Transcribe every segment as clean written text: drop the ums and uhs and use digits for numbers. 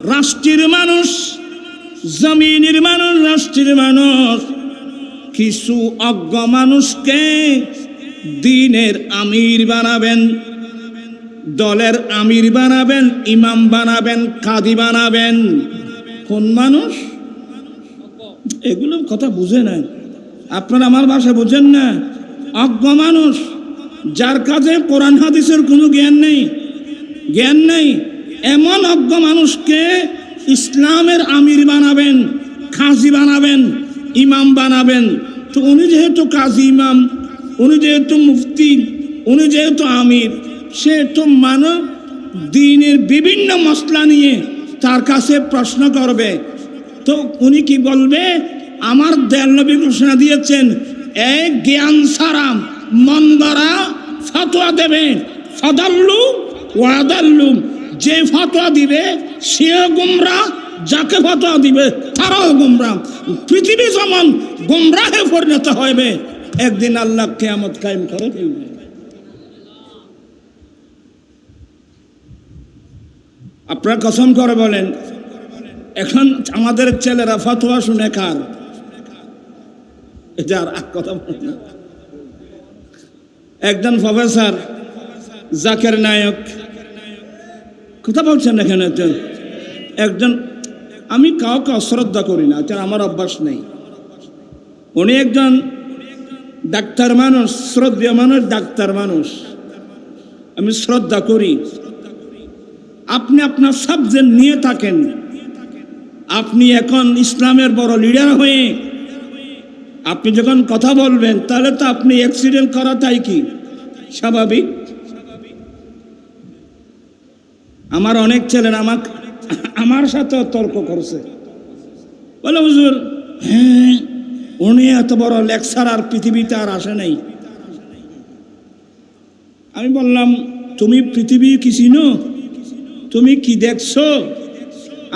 রাষ্ট্রের মানুষ, জমিনের মানুষ, রাষ্ট্রের মানুষ কিছু অজ্ঞ মানুষকে দিনের আমির বানাবেন, দলের আমির বানাবেন, ইমাম বানাবেন, কাদি বানাবেন। কোন মানুষ? এগুলো কথা বুঝে না, আপনারা আমার ভাষা বুঝেন না। অজ্ঞ মানুষ, যার কাছে কোরআন হাদিসের কোনো জ্ঞান নেই, এমন অজ্ঞ মানুষকে ইসলামের আমির বানাবেন, কাজী বানাবেন, ইমাম বানাবেন। তো উনি যেহেতু কাজী ইমাম, উনি যেহেতু মুফতি, উনি যেহেতু আমির, সে তো মানব দ্বীনের বিভিন্ন মসলা নিয়ে তার কাছে প্রশ্ন করবে। তো উনি কি বলবে? আমার দয়াল নবী ঘোষণা দিয়েছেন, এক জ্ঞান ছাড়া মন গড়া ফতোয়া দেবে, ফাদাল্লু ওয়াদাল্লু, যে ফতোয়া দিবে সেও গুমরা, যাকে ফতোয়া দিবে তারাও গুমরা। পৃথিবী যেমন গুমরাহে পরিণত হবে, একদিন আল্লাহ কিয়ামত কায়েম করে ফেলবে। আপনারা কসম করে বলেন, এখন আমাদের ছেলেরা ফতোয়া শুনে কার? এটা আর এক কথা বলেন। একজন প্রফেসর জাকের নায়ক কথা বলছেন এখানে, একজন, আমি কাউকে অশ্রদ্ধা করি না, আমার অভ্যাস নেই। উনি একজন ডাক্তার মানুষ, শ্রদ্ধেয় মানুষ, ডাক্তার মানুষ, আমি শ্রদ্ধা করি। আপনি আপনার সাবজেক্ট নিয়ে থাকেন, আপনি এখন ইসলামের বড় লিডার হয়ে আপনি যখন কথা বলবেন, তাহলে তো আপনি অ্যাক্সিডেন্ট করাটাই কি স্বাভাবিক? আমার অনেক ছেলেরা আমার সাথে তর্ক করছে, বলে হুজুর, হ্যাঁ উনি এত বড় লেকচারার পৃথিবীতে আর আসে নাই। আমি বললাম, তুমি পৃথিবী কি চিনো? তুমি কি দেখছো?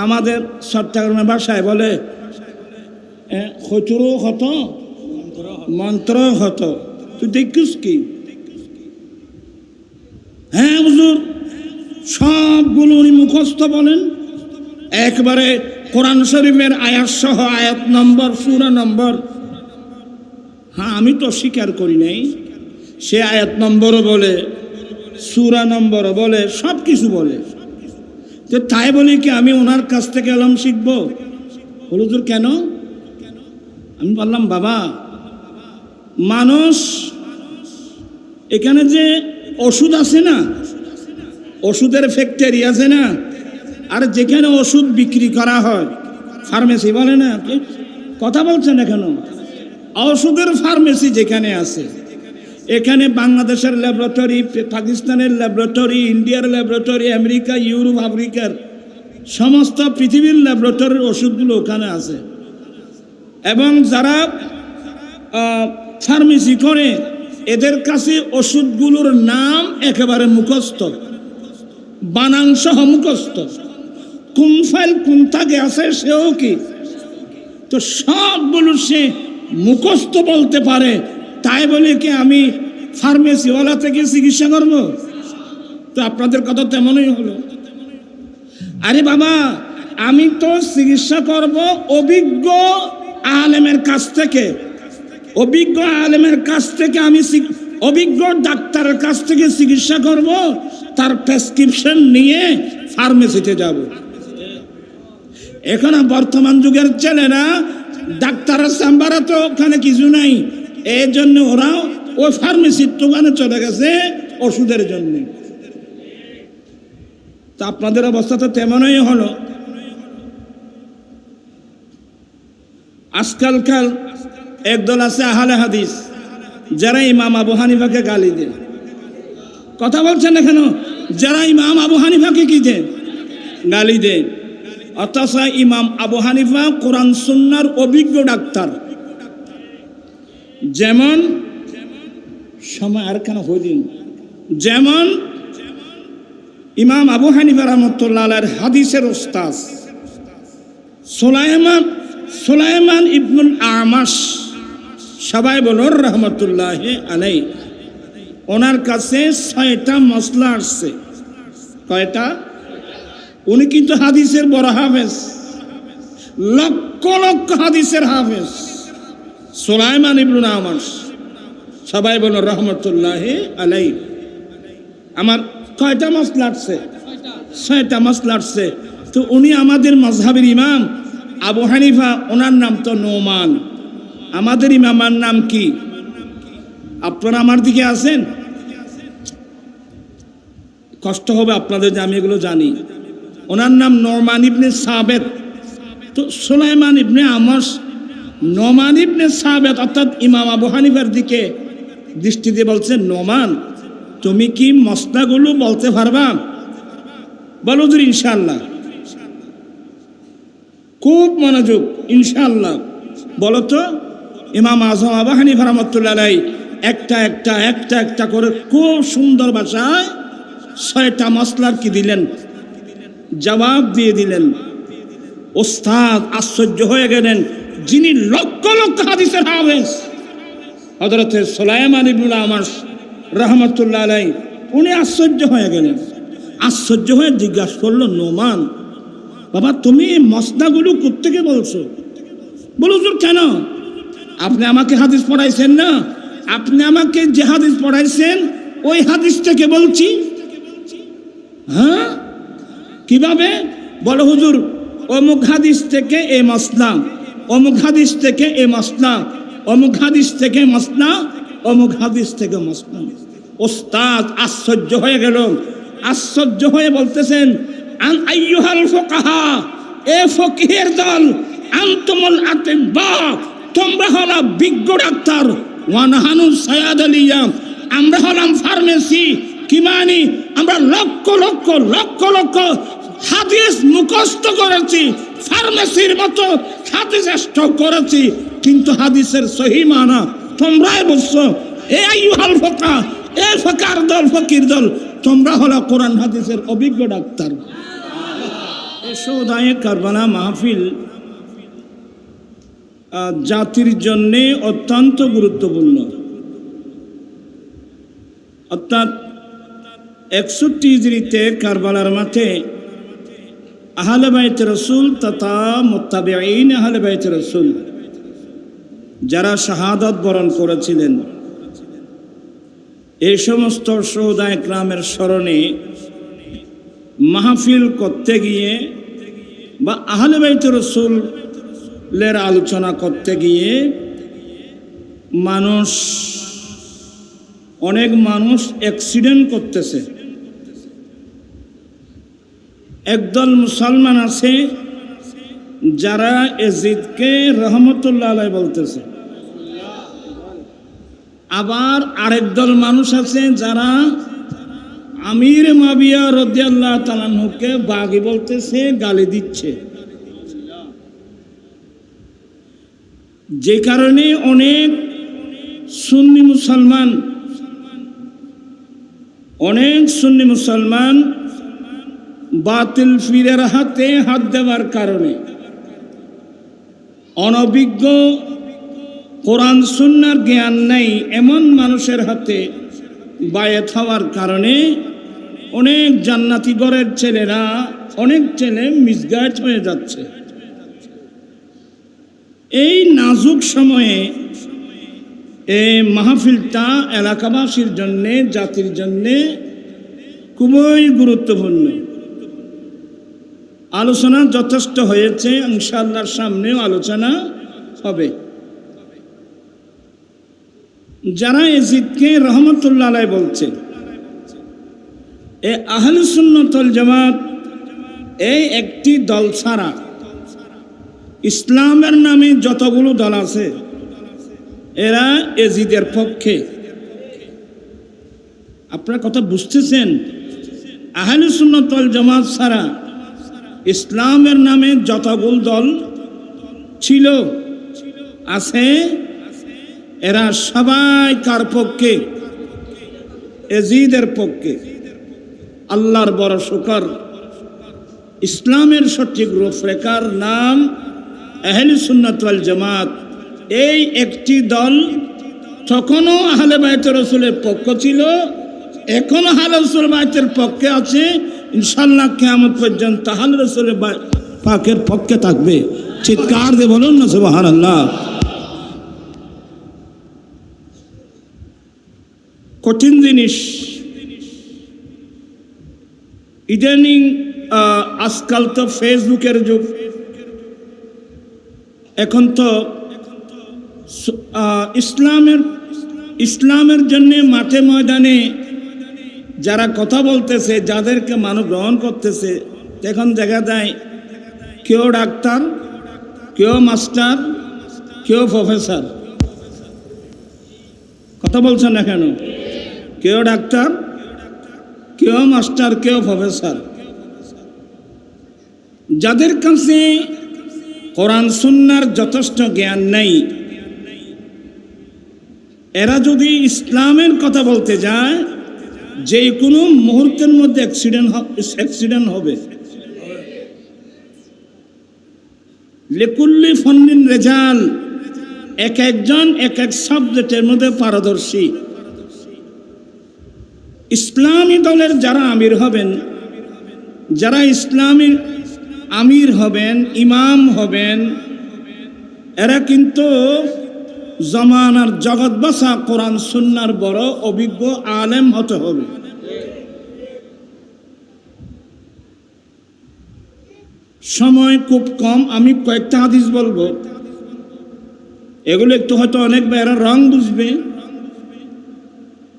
আমাদের চট্টগ্রামের ভাষায় বলে খচুরো হত মন্ত্র হত, তুই দেখিস কি? হ্যাঁ হুজুর, সবগুলো উনি মুখস্থ বলেন, একবারে কোরআন শরীফের আয়াত সহ, আয়াত নম্বর, সূরা নম্বর। হ্যাঁ, আমি তো স্বীকার করি নাই, সে আয়াত নম্বরও বলে, সূরা নম্বরও বলে, সব কিছু বলে। তো তাই বলি কি আমি ওনার কাছ থেকে এলম শিখবো? হুজুর কেন? আমি বললাম, বাবা, মানুষ এখানে যে ওষুধ আছে না, ওষুধের ফ্যাক্টরি আছে না, আর যেখানে ওষুধ বিক্রি করা হয়, ফার্মেসি বলে না, কথা বলছেন এখানে, ওষুধের ফার্মেসি যেখানে আছে, এখানে বাংলাদেশের ল্যাবরেটরি, পাকিস্তানের ল্যাবরেটরি, ইন্ডিয়ার ল্যাবরেটরি, আমেরিকা, ইউরোপ, আফ্রিকার সমস্ত পৃথিবীর ল্যাবরেটরির ওষুধগুলো ওখানে আছে। এবং যারা ফার্মেসি করে, এদের কাছে ওষুধগুলোর নাম একেবারে মুখস্থ, বানানসহ মুখস্থ, কোন ফাইল কোন থাকে আছে সেও কি। তো সবগুলো সে মুখস্থ বলতে পারে, তাই বলে কি আমি ফার্মেসিওয়ালা থেকে চিকিৎসা করব? তো আপনাদের কথা তেমনই হলো। আরে বাবা, আমি তো চিকিৎসা করব অভিজ্ঞ আলেমের কাছ থেকে, অভিজ্ঞ আলেমের কাছ থেকে, আমি অভিজ্ঞ ডাক্তারের কাছ থেকে চিকিৎসা করব, তার প্রেসক্রিপশন নিয়ে ফার্মেসিতে যাব। এখন বর্তমান যুগের ছেলেরা ডাক্তারের চেম্বারে তো ওখানে কিছু নাই, এই জন্য ওরা ওই ফার্মেসির দোকানে চলে গেছে ওষুধের জন্য। তা আপনাদের অবস্থা তো তেমনই হলো। আজকালকাল একদল আছে আহলে হাদিস, যারা ইমাম আবু হানিফাকে গালি দেয়। কথা বলছেন না কেন? যারা ইমাম আবু হানিফাকে কি দেয়? গালি দেয়। অথচ ইমাম আবু হানিফা কোরআন সুন্নাহর অভিজ্ঞ ডাক্তার। যেমন সময় আর কেন হইদিন, যেমন ইমাম আবু হানিফা রাহমাতুল্লাহ আলাইহির হাদিসের উস্তাদ সুলাইমান ইবনুল আমাশ, সবাই বলুন রহমতুল্লাহ আলাইহি, ওনার কাছে 6টা মসলা আসছে। কয়টা? উনি কিন্তু হাদিসের বড় হাফেজ, লক্ষ লক্ষ হাদিসের হাফেজ সুলাইমান ইবনে আমাস। সবাই বলো রহমতুল্লাহি আলাইহি। আমার কয়টা মাসলা আসছে? 6টা মাসলা আসছে। তো উনি আমাদের মাযহাবের ইমাম আবু হানিফা, ওনার নাম তো নোমান। আমাদের ইমামের নাম কি? আপনারা আমার দিকে আছেন, কষ্ট হবে আপনাদের যে আমি এগুলো জানি। ওনার নাম নোমান ইবনে সাবেত। তো সুলাইমান ইবনে আমাস, নোমান ইবনে সাবেত, অর্থাৎ ইমাম আবু হানিফার দিকে দৃষ্টি দিয়ে বলছেন, নোমান তুমি কি মসনাগুলো বলতে পারবা? বলো হুজুর ইনশাআল্লাহ। খুব মনোযোগ, ইনশাআল্লাহ। বলো তো। ইমাম আজম আবু হানিফা রাহমাতুল্লাহ আলাইহি একটা একটা করে খুব সুন্দর ভাষায় 6টা মাসলার কি দিলেন, জবাব দিয়ে দিলেন। ওস্তাদ আশ্চর্য হয়ে গেলেন, যিনি লক্ষ লক্ষ হাদিসের হাফেজ হযরত সুলাইমান ইবনে আমাস রাহমাতুল্লাহ আলাইহি, উনি আশ্চর্য হয়ে গেলেন। আশ্চর্য হয়ে জিজ্ঞাসা করলো, নোমান বাবা তুমি মসনাগুলো কোত্থেকে বলছো? বলো হুজুর কেন? আপনি আমাকে হাদিস পড়াইছেন না, আপনি আমাকে যে হাদিস পড়াইছেন ওই হাদিস থেকে বলছি। হ্যাঁ কিভাবে? বলো হুজুর অমুক হাদিস থেকে এ মসনা, অমুক হাদিস থেকে এ মসনা, অমুক হাদিস থেকে মসনা, অমুক হাদিস থেকে মসনা। ওস্তাদ আশ্চর্য হয়ে গেল, আশ্চর্য হয়ে বলতেছেন, আন আইয়ুহাল ফুকাহা, এ ফকিহের দল, আনতুমুল আতিব্বা, তোমরা হলো বিজ্ঞ ডাক্তার, ওয়া নাহানু সায়াদালিয়া, আমরা হলাম ফার্মেসি। কি মানি? আমরা লক্ষ লক্ষ লক্ষ লক্ষ হাদিস মুখস্থ করেছি, ফার্মেসির মতো হাদিস স্টক করেছি, কিন্তু হাদিসের সহি মানা তোমরাই বলছো। এ আইয়ুহাল ফুকাহা, এ ফকার দল, ফকির দল, তোমরা হলো কোরআন হাদিসের অভিজ্ঞ ডাক্তার। শোধায়ে কারবালা মাহফিল জাতির জন্য অত্যন্ত গুরুত্বপূর্ণ। অর্থাৎ 61 হিজরিতে কারবালার মাঠে আহলে বাইত রাসূল তথা মুত্তাবিঈন আহলে বাইত রাসূল যারা শাহাদাত বরণ করেছিলেন, এই সমস্ত শোহদায়ে কেরামের স্মরণে মাহফিল করতে গিয়ে বা আহলে বাইত রাসূলের আলোচনা করতে গিয়ে অনেক মানুষ অ্যাক্সিডেন্ট করতেছে। একদল মুসলমান আছে যারা এজিদকে রহমতুল্লাহ আলাইহি বলতেছে, আবার আরেক দল মানুষ আছে যারা আমির মুআবিয়া রাদিয়াল্লাহু তাআলা আনহুকে বাগী বলতেছে, গালি দিচ্ছে। যে কারণে অনেক সুন্নি মুসলমান বাতিল ফিরের হাতে হাত দেওয়ার কারণে, অনভিজ্ঞ কোরআন সুন্নাহর জ্ঞান নেই এমন মানুষের হাতে বায়াত হওয়ার কারণে অনেক জান্নাতি ঘরের ছেলেরা, অনেক ছেলে মিসগাইড হয়ে যাচ্ছে। এই নাজুক সময়ে এই মাহফিলটা এলাকাবাসীর জন্যে, জাতির জন্যে খুবই গুরুত্বপূর্ণ। আলোচনা যথেষ্ট হয়েছে, ইনশাআল্লাহর সামনেও আলোচনা হবে। যারা এজিদকে রহমতুল্লাহ আলাইহি বলছে, এ আহলে সুন্নাত ওয়াল জামাত এই একটি দল ছাড়া ইসলামের নামে যতগুলো দল আছে এরা এজিদের পক্ষে। আপনারা কথা বুঝতেছেন? আহলে সুন্নাত ওয়াল জামাত ছাড়া ইসলামের নামে যতগুলো দল ছিল, আছে, এরা সবাই কার পক্ষে? এজিদের পক্ষে। আল্লাহর বড় শুকর, ইসলামের সঠিক রূপরেখার নাম আহলে সুন্নাত ওয়াল জামাত। এই একটি দল তখনও আহলে বাইত রাসূলের পক্ষ ছিল, এখনো আহলে বাইতের পক্ষে আছে, ইনশাআল্লাহ কিয়ামত পর্যন্ত আহলে রাসূলের পাকের পক্ষে থাকবে। চিৎকার দিয়ে বলুন না সুবহানাল্লাহ। কঠিন জিনিস ইদানিং। আজকাল তো ফেসবুকের যুগ, এখন তো ইসলামের জন্য মাঠে ময়দানে যারা কথা বলতেছে, যাদেরকে মানুষ গ্রহণ করতেছে, এখন দেখা যায় কেউ ডাক্তার, কেউ মাস্টার, কেউ প্রফেসর। কথা বলছেন না কেন? কেউ ডাক্তার, কেউ মাস্টার, কেউ প্রফেসর। যাদের কাছে কোরআন সুন্নাহর যথেষ্ট জ্ঞান নেই, এরা যদি ইসলামের কথা বলতে যায়, যে কোনো মুহূর্তের মধ্যে অ্যাক্সিডেন্ট হবে। লিকুল্লি ফন্নিন রেজাল, এক একজন এক এক সাবজেক্টের মধ্যে পারদর্শী। ইসলামী দলের যারা আমির হবেন, যারা ইসলামী আমির হবেন, ইমাম হবেন, এরা কিন্তু জমানার জগৎবাসা কোরআন সুন্নাহর বড় অভিজ্ঞ আলেম হতে হবে। সময় খুব কম, আমি কয়েকটা হাদিস বলবো, এগুলো একটু হয়তো অনেক বেড়া রং বুঝবে।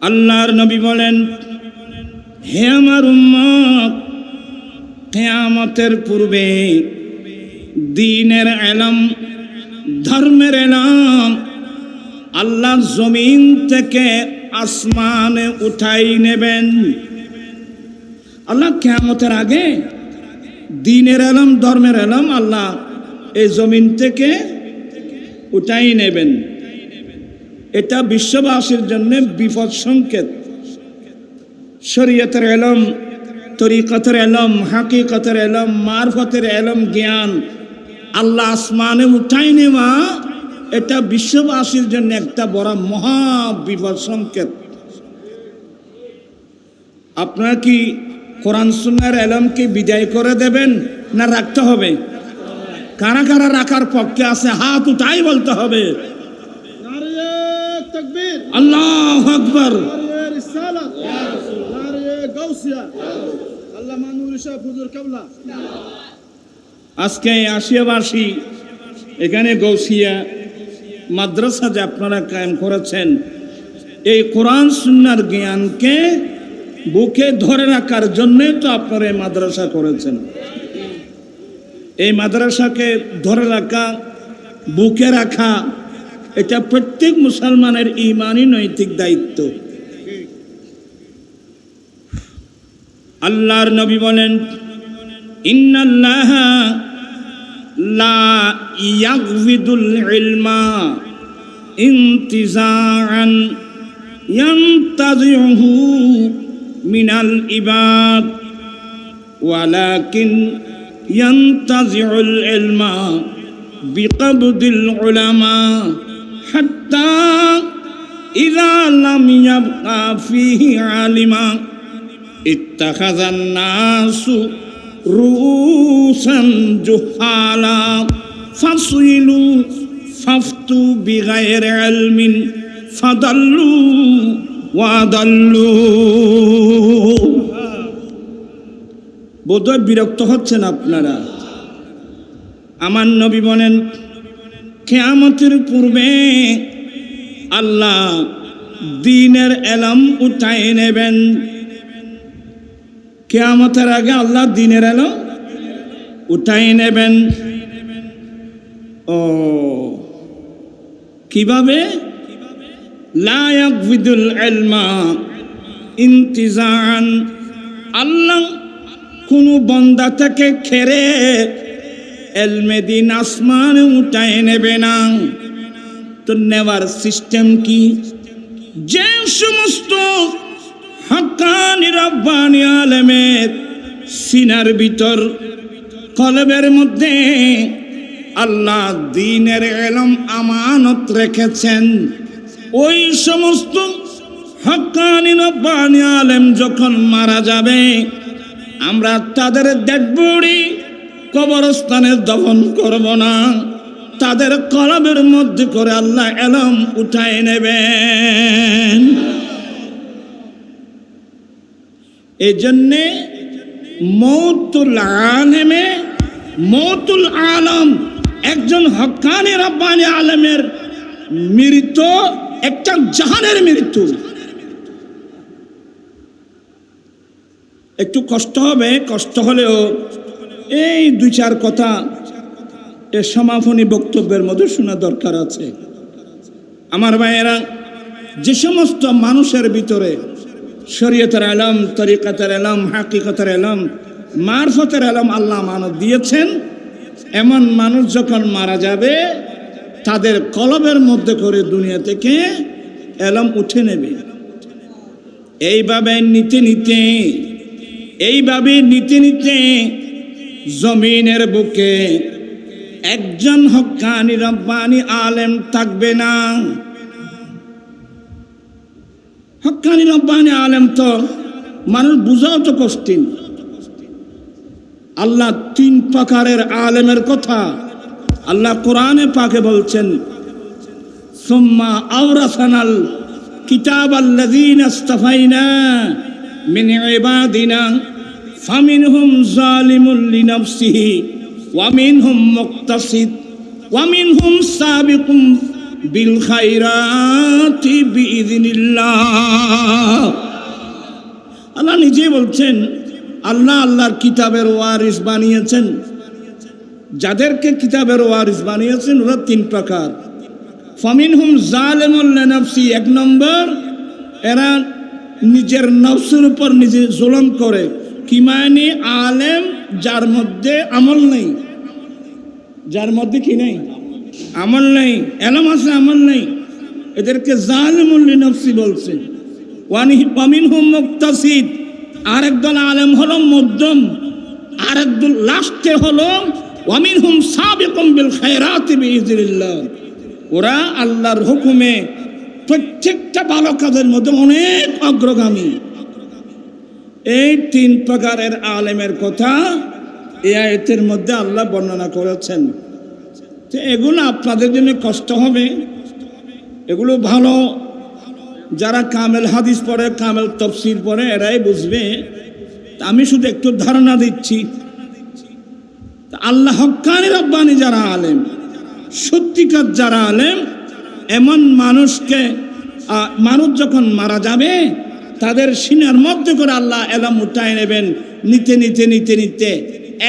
আল্লাহর নবী বলেন, হে আমার উম্মত, কিয়ামতের পূর্বে দ্বীনের ইলম, ধর্মের ইলম আল্লাহ জমিন থেকে আসমানে উঠাই নেবেন। আল্লাহ কিয়ামতের আগে দ্বীনের ইলম, ধর্মের ইলম আল্লাহ এই জমিন থেকে উঠাই নেবেন। এটা বিশ্ববাসীর জন্য বিপদ সংকেত। শরীয়তের ইলম, তরিকতের ইলম, হাকিকতের ইলম, মারফতের ইলম, জ্ঞান আল্লাহ আসমানে উঠাই নেওয়া, এটা বিশ্ববাসীর জন্য একটা বড় মহা বিপদ সংকেত। আপনারা কি কোরআন সুন্নাহর ইলমকে বিদায় করে দেবেন না রাখতে হবে? কারা কারা রাখার পক্ষে আছে হাত উঠাই বলতে হবে। আল্লাহু আকবার। আজকে আশিয়াবাসী এখানে গৌসিয়া মাদ্রাসা যে আপনারা কায়েম করেছেন, এই কোরআন সুন্নাহর জ্ঞানকে বুকে ধরে রাখার জন্যে তো আপনারা এই মাদ্রাসা করেছেন। এই মাদ্রাসাকে ধরে রাখা, বুকে রাখা, এটা প্রত্যেক মুসলমানের ঈমানি নৈতিক দায়িত্ব। আল্লাহর নবী বলেন, ইন্নাল্লাহা লা ইয়াগফিদুল ইলমা ইনতিজাআন ইয়ানতাজিউহু মিনাল ইবাদ ওয়ালাকিন ইয়ানতাজিউল ইলমা বিকবদিল উলামা হাত্তা ইযা লাম ইয়াবকা ফীহি আলিমা ইত্তাখাযান নাসু রুসান জুহালা ফাসইলু ফাফতু বিগাইরি ইলমিন ফাদাল্লু ওয়াদাল্লু। বোধহয় বিরক্ত হচ্ছেন আপনারা। আমার নবী বলেন, কিয়ামতের পূর্বে আল্লাহ দ্বীনের ইলম উঠায় নেবেন। কিয়ামতের আগে আল্লাহ দ্বীনের ইলম উঠাই নেবেন। ও কিভাবে? লা ইয়াগফিদুল ইলমা ইনতিজাআন, আল্লাহ কোন বান্দা থেকে খেরে ইলমে দ্বীন আসমানে উঠাই নেবে না। তো নেওয়ার সিস্টেম কি? যে সমস্ত হাক্কানি রাব্বানি আলেমের সিনার ভিতর, কলবের মধ্যে আল্লাহ দ্বীনের ইলম আমানত রেখেছেন, ওই সমস্ত হাক্কানি রাব্বানি আলেম যখন মারা যাবে, আমরা তাদের ডেড বডি কবরস্থানে দফন করব না, তাদের কলবের মধ্যে করে আল্লাহ এলম উঠায় নেবেন। এই জন্যে মৌতুল আলেমে মৌতুল আলম, একজন হক্কানি রব্বানি আলেমের মৃত্যু একটা জাহানের মৃত্যু। একটু কষ্ট হবে, কষ্ট হলেও এই দুই চার কথা এর সমাপনী বক্তব্যের মধ্যে শোনা দরকার আছে। আমার ভাইয়েরা, যে সমস্ত মানুষের ভিতরে শরীয়তের ইলম, তরিকাতের ইলম, হাকিকতের ইলম, মারফতের ইলম আল্লাহ আমানত দিয়েছেন, এমন মানুষ যখন মারা যাবে তাদের কলবের মধ্যে করে দুনিয়া থেকে ইলম উঠে নেবে। এইভাবে নিতে নিতে জমিনের বুকে একজন হক্কানি রব্বানি আলেম থাকবে না। হক্কানি রব্বানি আলেম তো মানুষ বুঝাও তো কঠিন। আল্লাহ তিন প্রকারের আলেমের কথা আল্লাহ কোরআনে পাকে বলছেন, সুম্মা আওরাসানাল কিতাবাল্লাযীনা ইসতাফাইনা মিন ইবাদিনা ফামিনহুম যালিমুল লিনাফসিহি ওয়া মিনহুম মুকতাসিদ ওয়া মিনহুম সাবিকুম বিল খায়রাতি বিইذনিল্লাহ। আল্লাহ নিজে বলছেন, আল্লাহ আল্লাহর কিতাবের ওয়ারিস বানিয়েছেন। যাদেরকে কিতাবের ওয়ারিস বানিয়েছেন ওরা তিন প্রকার। ফামিনহুম যালিমুল লিনাফসি, এক নম্বর, এরা নিজের নফসের উপর নিজে জুলুম করে। কি মানে? আলেম যার মধ্যে আমল নেই, যার মধ্যে কি নেই? আমল নেই। এলম আছে, আমল নেই, এদেরকে যালিমুল লিনাফসি বলছে। ওয়ামিনহুম মুকতাসিদ, আরেক দল আলেম হলো মধ্যম, আরেক দল লাস্টে হলো ওয়ামিনহুম সাবিকুম বিল খায়রাতি বিইذনিল্লাহ। ওরা আল্লাহর হুকুমে প্রত্যেকটা ভালো কাজের মধ্যে অনেক অগ্রগামী। এই তিন প্রকারের আলেমের কথা এই আয়াতের মধ্যে আল্লাহ বর্ণনা করেছেন। তো এগুলো আপনাদের জন্য কষ্ট হবে, এগুলো ভালো যারা কামেল হাদিস পড়ে, কামেল তাফসীর পড়ে, এরাই বুঝবে। আমি শুধু একটু ধারণা দিচ্ছি। আল্লাহ হক্কানি রব্বানি যারা আলেম, সত্যিকার যারা আলেম, এমন মানুষকে মানুষ যখন মারা যাবে তাদের সিনার মধ্যে করে আল্লাহ এলম উঠায় নেবেন। নিতে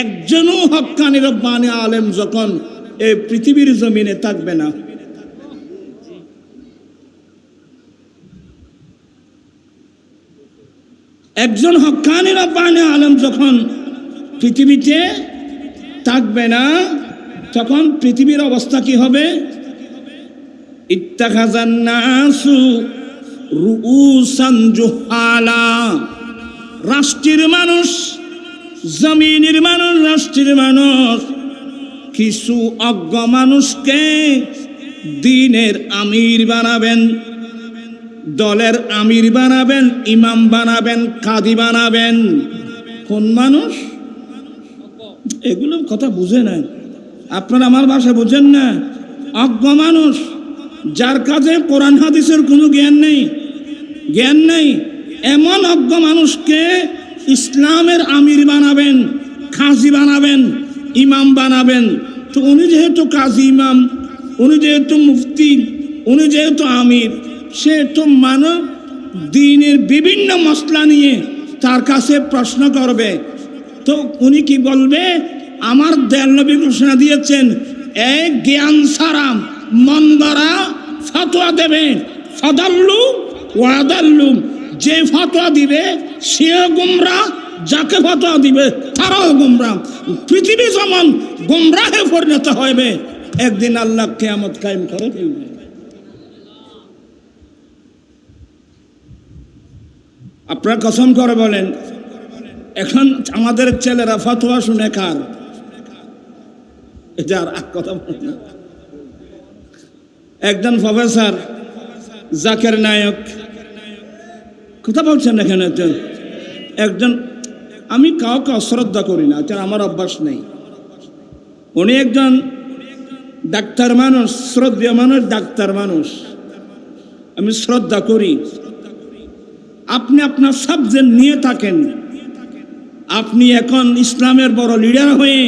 একজনও হক্কানি রব্বানি আলেম যখন এই পৃথিবীর জমিনে থাকবে না। একজন হক্কানি রব্বানি আলেম যখন পৃথিবীতে থাকবে না, তখন পৃথিবীর অবস্থা কি হবে? ইত্তাখাযান নাসু রুউসান জুহালা, রাষ্ট্রের মানুষ, জমিনের মানুষ, রাষ্ট্রের মানুষ কিছু অজ্ঞ মানুষকে দ্বীনের আমির বানাবেন, দলের আমির বানাবেন, ইমাম বানাবেন, কাদি বানাবেন। কোন মানুষ? এগুলো কথা বুঝে না, আপনারা আমার ভাষা বুঝেন না। অজ্ঞ মানুষ, যার কাছে কোরআন হাদিসের কোনো জ্ঞান নেই, এমন অজ্ঞ মানুষকে ইসলামের আমির বানাবেন, কাজী বানাবেন, ইমাম বানাবেন। তো উনি যেহেতু কাজী ইমাম, উনি যেহেতু মুফতি, উনি যেহেতু আমির, সে তো মানব দ্বীনের বিভিন্ন মসলা নিয়ে তার কাছে প্রশ্ন করবে। তো উনি কি বলবে? আমার দয়াল নবী ঘোষণা দিয়েছেন, এক জ্ঞান ছাড়া মন দ্বারা ফতোয়া দেবে, ফাদাল্লু ওয়াদাল্লু, যে ফতোয়া দিবে সেও গুমরাহ, যাকে ফতোয়া দিবে তারাও গুমরাহ। পৃথিবী যেমন গুমরাহে পরিণত হবে, একদিন আল্লাহ কিয়ামত কায়েম করে ফেলবে। আপনারা কসম করে বলেন, এখন আমাদের ছেলেরা ফতোয়া শুনে কার? এটা আর কথা বলে না। একজন প্রফেসর জাকের নায়ক কথা বলছেন এখানে, একজন আমি কাউকে অশ্রদ্ধা করি না, এটা আমার অভ্যাস নেই। উনি একজন ডাক্তার মানুষ, শ্রদ্ধেয় মানুষ, ডাক্তার মানুষ, আমি শ্রদ্ধা করি। আপনি আপনার সাবজেক্ট নিয়ে থাকেন। আপনি এখন ইসলামের বড় লিডার হয়ে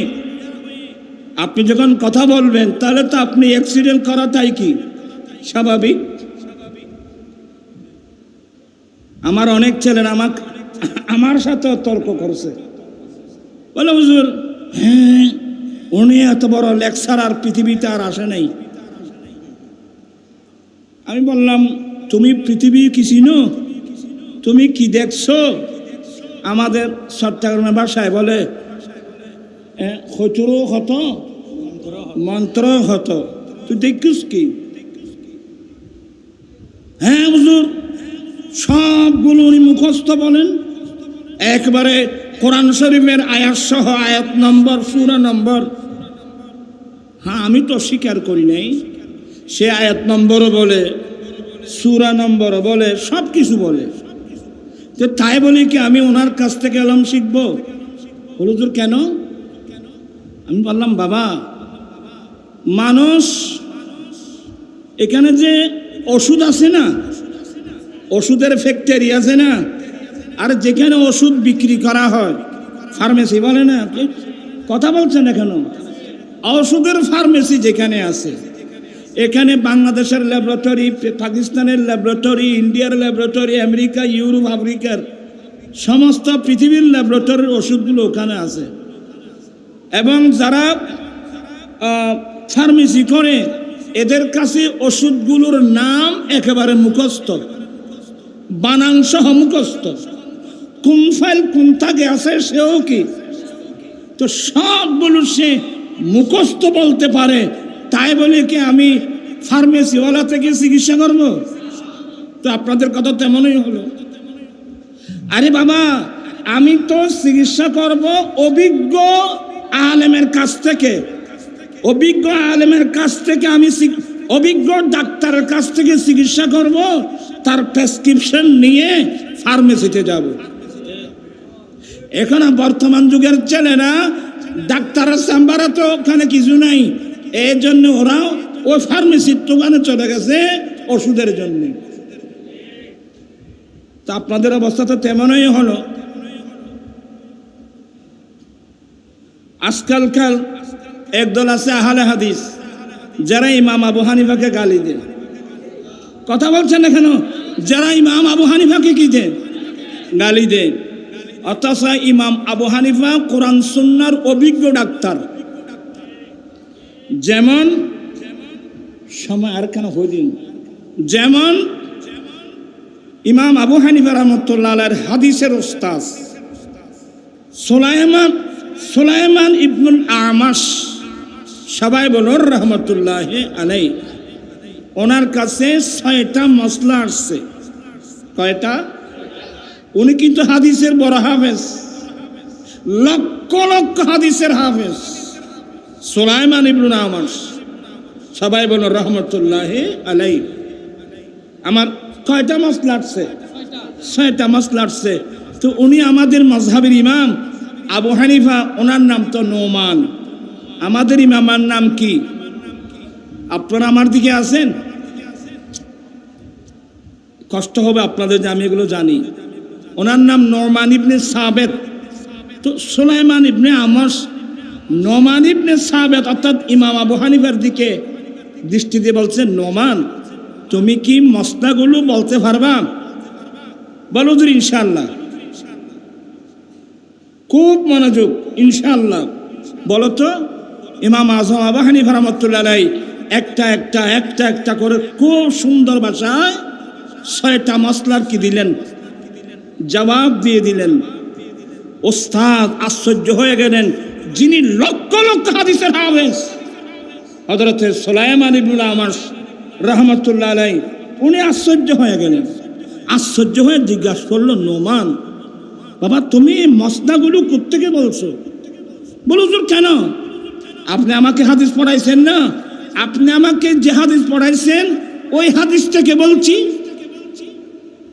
আপনি যখন কথা বলবেন তাহলে তো আপনি অ্যাক্সিডেন্ট করাটাই কি স্বাভাবিক। আমার অনেক ছেলেরা আমার সাথে তর্ক করছে, বলে হুজুর হ্যাঁ উনি এত বড় লেকচারার পৃথিবীতে আর আসে নাই। আমি বললাম তুমি পৃথিবী কি চিনো? তুমি কি দেখছো? আমাদের চট্টগ্রামের ভাষায় বলে খচুরো হত মন্ত্র হত, তুই দেখিস কি? হ্যাঁ হুজুর, সবগুলো উনি মুখস্থ বলেন, একবারে কোরআন শরীফের আয়াত সহ, আয়াত নম্বর, সূরা নম্বর। হ্যাঁ আমি তো স্বীকার করি নাই, সে আয়াত নম্বরও বলে, সূরা নম্বরও বলে, সব কিছু বলে। তো তাই বলি কি আমি ওনার কাছ থেকে এলাম শিখবো? হুজুর কেন? আমি বললাম বাবা, মানুষ এখানে যে ওষুধ আছে না, ওষুধের ফ্যাক্টরি আছে না, আর যেখানে ওষুধ বিক্রি করা হয় ফার্মেসি বলে না, আপনি কথা বলছেন কেন? ওষুধের ফার্মেসি যেখানে আছে, এখানে বাংলাদেশের ল্যাবরেটরি, পাকিস্তানের ল্যাবরেটরি, ইন্ডিয়ার ল্যাবরেটরি, আমেরিকা, ইউরোপ, আফ্রিকার সমস্ত পৃথিবীর ল্যাবরেটরির ওষুধগুলো ওখানে আছে। এবং যারা ফার্মেসি করে এদের কাছে ওষুধগুলোর নাম একেবারে মুখস্থ, বানান সহ মুখস্থ, কোন ফাইল কোন থাকে আছে সেও কি। তো সবগুলো সে মুখস্থ বলতে পারে, তাই বলে কি আমি ফার্মেসিওয়ালা থেকে চিকিৎসা করব? তো আপনাদের কথা তেমনই হলো। আরে বাবা, আমি তো চিকিৎসা করব অভিজ্ঞ আলেমের কাছ থেকে, অভিজ্ঞ আলেমের কাছ থেকে, আমি অভিজ্ঞ ডাক্তারের কাছ থেকে চিকিৎসা করব, তার প্রেসক্রিপশন নিয়ে ফার্মেসিতে যাব। এখন বর্তমান যুগের ছেলেরা ডাক্তারের চেম্বারে তো ওখানে কিছু নাই, এই জন্য ওরা ওই ফার্মেসির দোকানে চলে গেছে ওষুধের জন্য। তা আপনাদের অবস্থা তো তেমনই হলো। আজকালকাল একদল আছে আহলে হাদিস, যারা ইমাম আবু হানিফাকে গালি দেয়। কথা বলছেন না কেন? যারা ইমাম আবু হানিফাকে কি দেয়? গালি দেয়। অথচ ইমাম আবু হানিফা কোরআন সুন্নাহর অভিজ্ঞ ডাক্তার। যেমন সময় আর কেন হইদিন, যেমন ইমাম আবু হানিফা রাহমাতুল্লাহ আলাইহির হাদিসের উস্তাদ সুলাইমান ইবনুল আমাশ, সবাই বলুন রহমতুল্লাহ আলাইহি, ওনার কাছে 6টা মসলা আসছে। কয়টা? উনি কিন্তু হাদিসের বড় হাফেজ, লক্ষ লক্ষ হাদিসের হাফেজ সুলাইমান ইবনুল আমাশ, সবাই বলুন রহমতুল্লাহ আলাইহি। আমার কয়টা মসলা আসছে? 6টা মসলা আসছে। তো উনি আমাদের মাযহাবের ইমাম আবু হানিফা, ওনার নাম তো নোমান। আমাদের ইমামের নাম কি? আপনারা আমার দিকে আছেন, কষ্ট হবে আপনাদের যে আমি এগুলো জানি। ওনার নাম নোমান ইবনে সাবেত। তো সুলাইমান ইবনে আমাশ, নোমান ইবনে সাবেত, অর্থাৎ ইমাম আবু হানিফার দিকে দৃষ্টি দিয়ে বলছেন, নোমান তুমি কি মসলাগুলো বলতে পারবা? বলো হুজুর ইনশাআল্লাহ। খুব মনোযোগ, ইনশাআল্লাহ বলো তো। ইমাম আজম আবু হানিফা রাহমাতুল্লাহ আলাইহি একটা একটা করে খুব সুন্দর ভাষায় 6টা মসলার কি দিলেন, জবাব দিয়ে দিলেন। ওস্তাদ আশ্চর্য হয়ে গেলেন, যিনি লক্ষ লক্ষ হাদিসের হাফেজ হযরত সুলাইমান ইবনুল আমাশ রাহমাতুল্লাহ আলাইহি, উনি আশ্চর্য হয়ে গেলেন। আশ্চর্য হয়ে জিজ্ঞাসা করলো, নোমান বাবা তুমি মসলাগুলো কোত্থেকে বলছো? বলো হুজুর কেন? আপনি আমাকে হাদিস পড়াইছেন না, আপনি আমাকে যে হাদিস পড়াইছেন ওই হাদিস থেকে বলছি।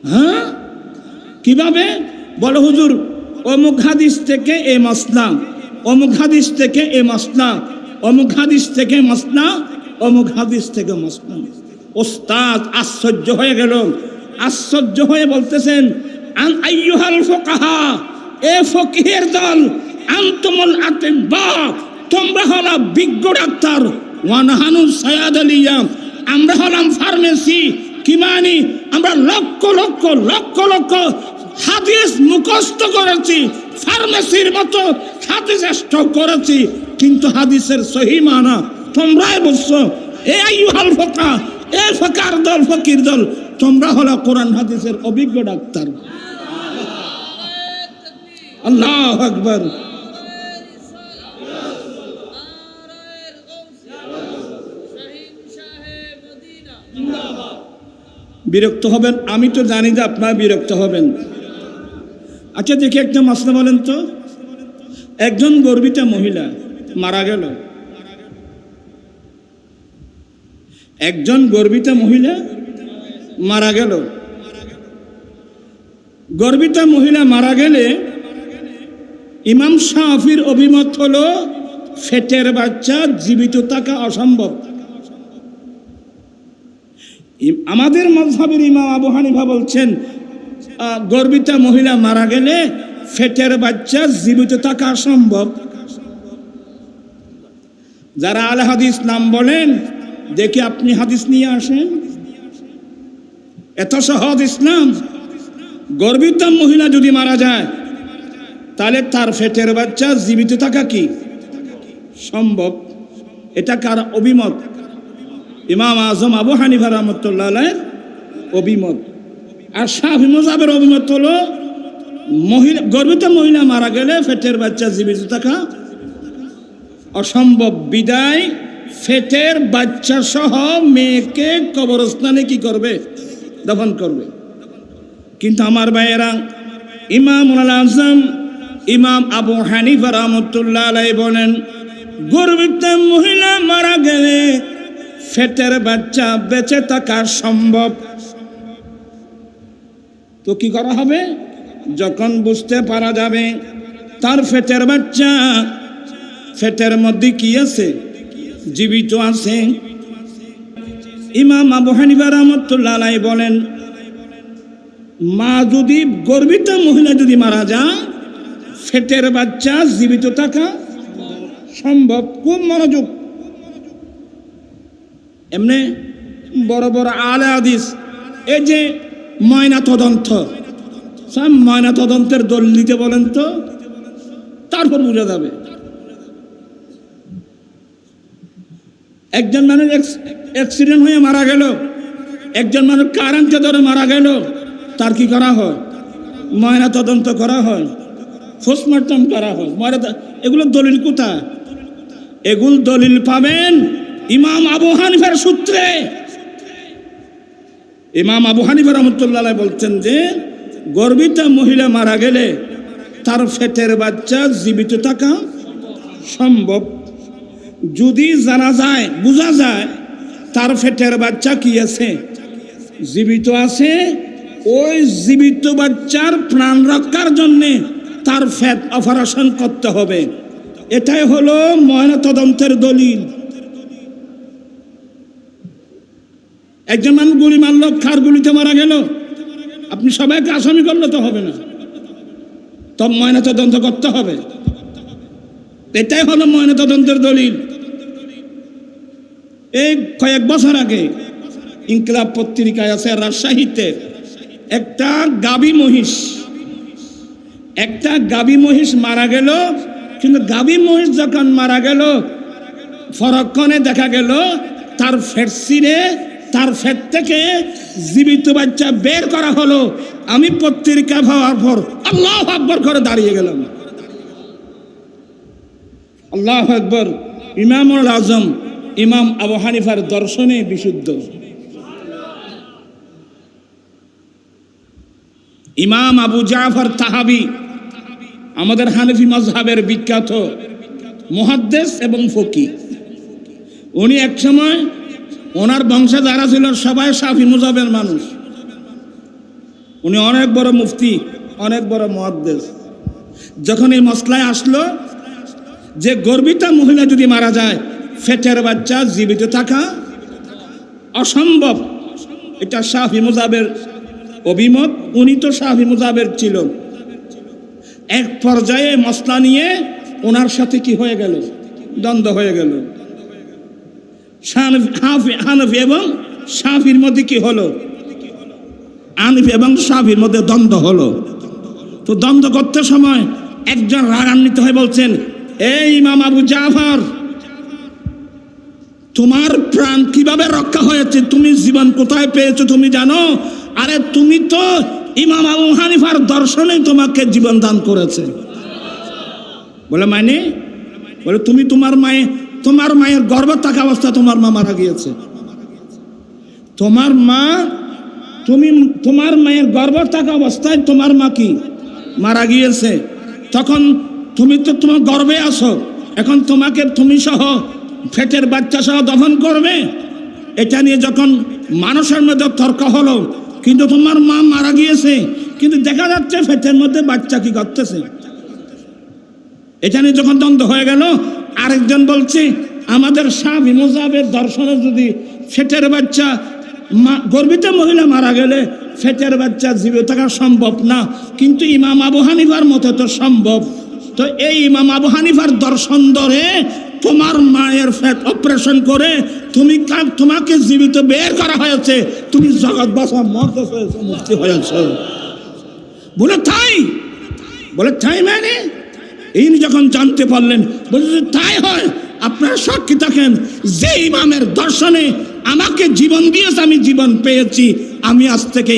হ্যাঁ কিভাবে? বলো হুজুর অমুক হাদিস থেকে এ মাসলা, অমুক হাদিস থেকে এ মাসলা, অমুক হাদিস থেকে মাসলা, অমুক হাদিস থেকে মাসলা। ওস্তাদ আশ্চর্য হয়ে গেল, আশ্চর্য হয়ে বলতেছেন, আন আইয়ুহাল ফুকাহা, এ ফকিহের দল, আনতুমুল আতিব্বা, তোমরা হলো বিজ্ঞ ডাক্তার, ওয়ানহানু সায়াদালিয়া, আমরা হলাম ফার্মেসি। কি মানি? আমরা লক্ষ লক্ষ লক্ষ লক্ষ হাদিস মুখস্থ করেছি, ফার্মেসির মতো হাদিস স্টক করেছি, কিন্তু হাদিসের সহি মানা তোমরাই বুঝছো। এ আইয়ুহাল ফুকাহা, এ ফকার দল, ফকির দল, তোমরা হলো কোরআন হাদিসের অভিজ্ঞ ডাক্তার। আল্লাহু আকবার। বিরক্ত হবেন, আমি তো জানি যে আপনারা বিরক্ত হবেন। আচ্ছা দেখি একটা মাসলা বলেন তো, একজন গর্ভিতা মহিলা মারা গেল, একজন গর্ভিতা মহিলা মারা গেল। গর্ভিতা মহিলা মারা গেলে ইমাম শাফির অভিমত হলো ফেটের বাচ্চা জীবিত থাকা অসম্ভব। আমাদের মাযহাবের ইমাম আবু হানিফা বলছেন গর্ভিতা মহিলা মারা গেলে ফেটের বাচ্চা জীবিত থাকা অসম্ভব। যারা আলে হাদিস নাম বলেন, দেখি আপনি হাদিস নিয়ে আসেন। এত সহজ ইসলাম। গর্ভিতা মহিলা যদি মারা যায় তাহলে তার ফেটের বাচ্চা জীবিত থাকা কি সম্ভব? এটা কার অভিমত? ইমাম আজম আবু হানিফা রাহমাতুল্লাহ আলাইহির অভিমত। আর শাফি মাযহাবের অভিমত হলো গর্ভিতা মহিলা মারা গেলে ফেটের বাচ্চা জীবিত থাকা অসম্ভব। বিদায় ফেটের বাচ্চা সহ মেয়েকে কবরস্থানে কি করবে? দাফন করবে। কিন্তু আমার ভাইয়েরা, ইমামুল আযম ইমাম আবু হানিফা রাহমাতুল্লাহ আলাইহি বলেন গর্ভিতা মহিলা মারা গেলে ফেটের বাচ্চা বেঁচে থাকা সম্ভব। তো কি করা হবে? যখন বুঝতে পারা যাবে তার ফেটের বাচ্চা ফেটের মধ্যে কি আছে? জীবিত আছে। ইমাম আবু হানিফা রাহমাতুল্লাহ আলাইহি বলেন মা যদি গর্ভিতা মহিলা যদি মারা যায় ফেটের বাচ্চা জীবিত থাকা সম্ভব। খুব মনোযোগ। এমনি বড় বড় আলে হাদিস এই যে ময়না তদন্ত, ময়না তদন্তের দলিল দিতে বলেন তো, তারপর বোঝা যাবে। একজন মানুষ অ্যাক্সিডেন্ট হয়ে মারা গেল, একজন মানুষ কারেন্টে ধরে মারা গেল, তার কি করা হয়? ময়না তদন্ত করা হয়, পোস্টমর্টম করা হয়। এগুলো দলিল কোথায়? এগুলো দলিল পাবেন ইমাম আবু হানিফার সূত্রে। ইমাম আবু হানিফা রাহমাতুল্লাহ আলাইহি বলছেন যে গর্ভিতা মহিলা মারা গেলে তার ফেটের বাচ্চা জীবিত থাকা সম্ভব। যদি জানা যায়, বোঝা যায় তার ফেটের বাচ্চা কি আছে? জীবিত আছে, ওই জীবিত বাচ্চার প্রাণ রক্ষার জন্যে তার ফেট অপারেশন করতে হবে। এটাই হলো ময়নাতদন্তের দলিল। একজন মানুষ গুলি মারল, খার গুলিতে মারা গেল, আপনি সবাইকে আসামি করলে তো হবে না, তব ময়নাতদন্ত করতে হবে। এটাই হলো ময়নাতদন্তের দলিল। এই কয়েক বছর আগে ইনকিলাব পত্রিকায় আছে রাজশাহীতে একটা গাবি মহিষ মারা গেল। কিন্তু গাবি মহিষ যখন মারা গেল পরক্ষণে দেখা গেল তার ফেট ছিঁড়ে তার ফেট থেকে জীবিত বাচ্চা বের করা হলো। আমি পত্রিকা পাওয়ার পর আল্লাহু আকবার করে দাঁড়িয়ে গেলাম। আল্লাহু আকবার। ইমামুল আযম ইমাম আবু হানিফার দর্শনে বিশুদ্ধ। ইমাম আবু জাফর তাহাবি আমাদের হানফি মাযহাবের বিখ্যাত মুহাদ্দিস এবং ফকিহ। উনি এক সময় ওনার বংশে যারা ছিল সবাই শাফি মাযহাবের মানুষ। উনি অনেক বড় মুফতি, অনেক বড় মুহাদ্দিস। যখন এই মশলায় আসলো যে গর্ভিতা মহিলা যদি মারা যায়, ফেটের বাচ্চা জীবিত থাকা অসম্ভব। এটা শাফি মুযাবের অভিমত। উনি তো শাফি মুযাবের ছিল। এক পর্যায়ে মশলা নিয়ে ওনার সাথে কি হয়ে গেল? দ্বন্দ্ব হয়ে গেল। হানফি এবং শাফির মধ্যে কি হলো? হানফি এবং শাফির মধ্যে দ্বন্দ্ব হলো। তো দ্বন্দ্ব করতে সময় একজন রাগান্বিত হয়ে বলছেন, এই ইমাম আবু জাফর, তোমার প্রাণ কিভাবে রক্ষা হয়েছে? তুমি জীবন কোথায় পেয়েছো তুমি জানো? আরে তুমি তো ইমাম আবু হানিফার দর্শনে তোমাকে জীবন দান করেছে। বলে মানে? বলে তুমি তোমার মায়ের গর্ভে থাকা অবস্থায় তোমার মা মারা গিয়েছে। তোমার মায়ের গর্ভে থাকা অবস্থায় তোমার মা কি মারা গিয়েছে। তখন তুমি তো তোমার গর্ভে আসো, এখন তোমাকে তুমি সহ ফেটের বাচ্চা সহ দফন করবে। এটা নিয়ে যখন মানুষের মধ্যে তর্ক হলো, কিন্তু তোমার মা মারা গিয়েছে, কিন্তু দেখা যাচ্ছে ফেটের মধ্যে বাচ্চা কি করতেছে। এটা নিয়ে যখন দ্বন্দ্ব হয়ে গেল, আরেকজন বলছে আমাদের শাফি মুযাবের দর্শনে যদি ফেটের বাচ্চা গর্ভিত মহিলা মারা গেলে ফেটের বাচ্চা জীবিত থাকা সম্ভব না, কিন্তু ইমাম আবু হানিফার মতে তো সম্ভব। তো এই ইমাম আবু হানিফার দর্শন ধরে তোমার মায়ের ফেট অপারেশন করে তোমাকে জীবিত বের করা হয়েছে, তুমি জগৎ বাঁচা মরতে হয়েছে, মুক্তি হয়েছে। বলে তাই মানে ইনি যখন জানতে পারলেন, বলছে তাই হয়, আপনারা সাক্ষী থাকেন যে ইমামের দর্শনে আমাকে জীবন দিয়েছে, আমি জীবন পেয়েছি, আমি আজ থেকে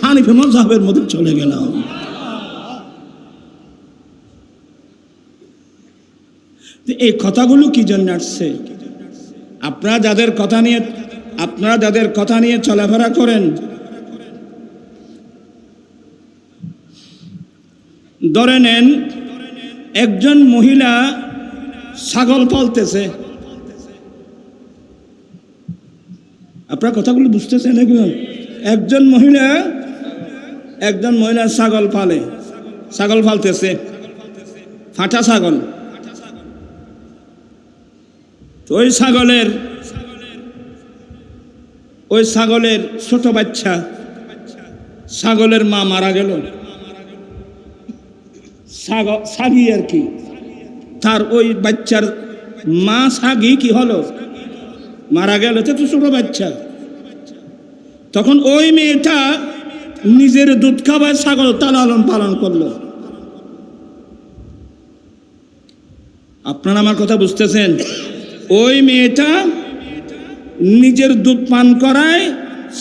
হানিফি মাযহাবের মধ্যে চলে গেলাম। এই কথাগুলো কি জন্য আসছে? আপনারা যাদের কথা নিয়ে চলাফেরা করেন, ধরে নেন একজন মহিলা ছাগল পালতেছে। আপনার কথাগুলো বুঝতেছেন? এগুলো একজন মহিলা ছাগল পালতেছে, ফাটা ছাগল। তো ওই ছাগলের ছোট বাচ্চা, ছাগলের মা মারা গেল। ছাগি আর কি, তার ওই বাচ্চার মা ছাগি কি হলো? মারা গেল। তো ছোট বাচ্চা। তখন ওই মেয়েটা নিজের দুধ খাওয়ায় ছাগল লালন পালন করলো। আপনারা আমার কথা বুঝতেছেন? ওই মেয়েটা নিজের দুধ পান করায়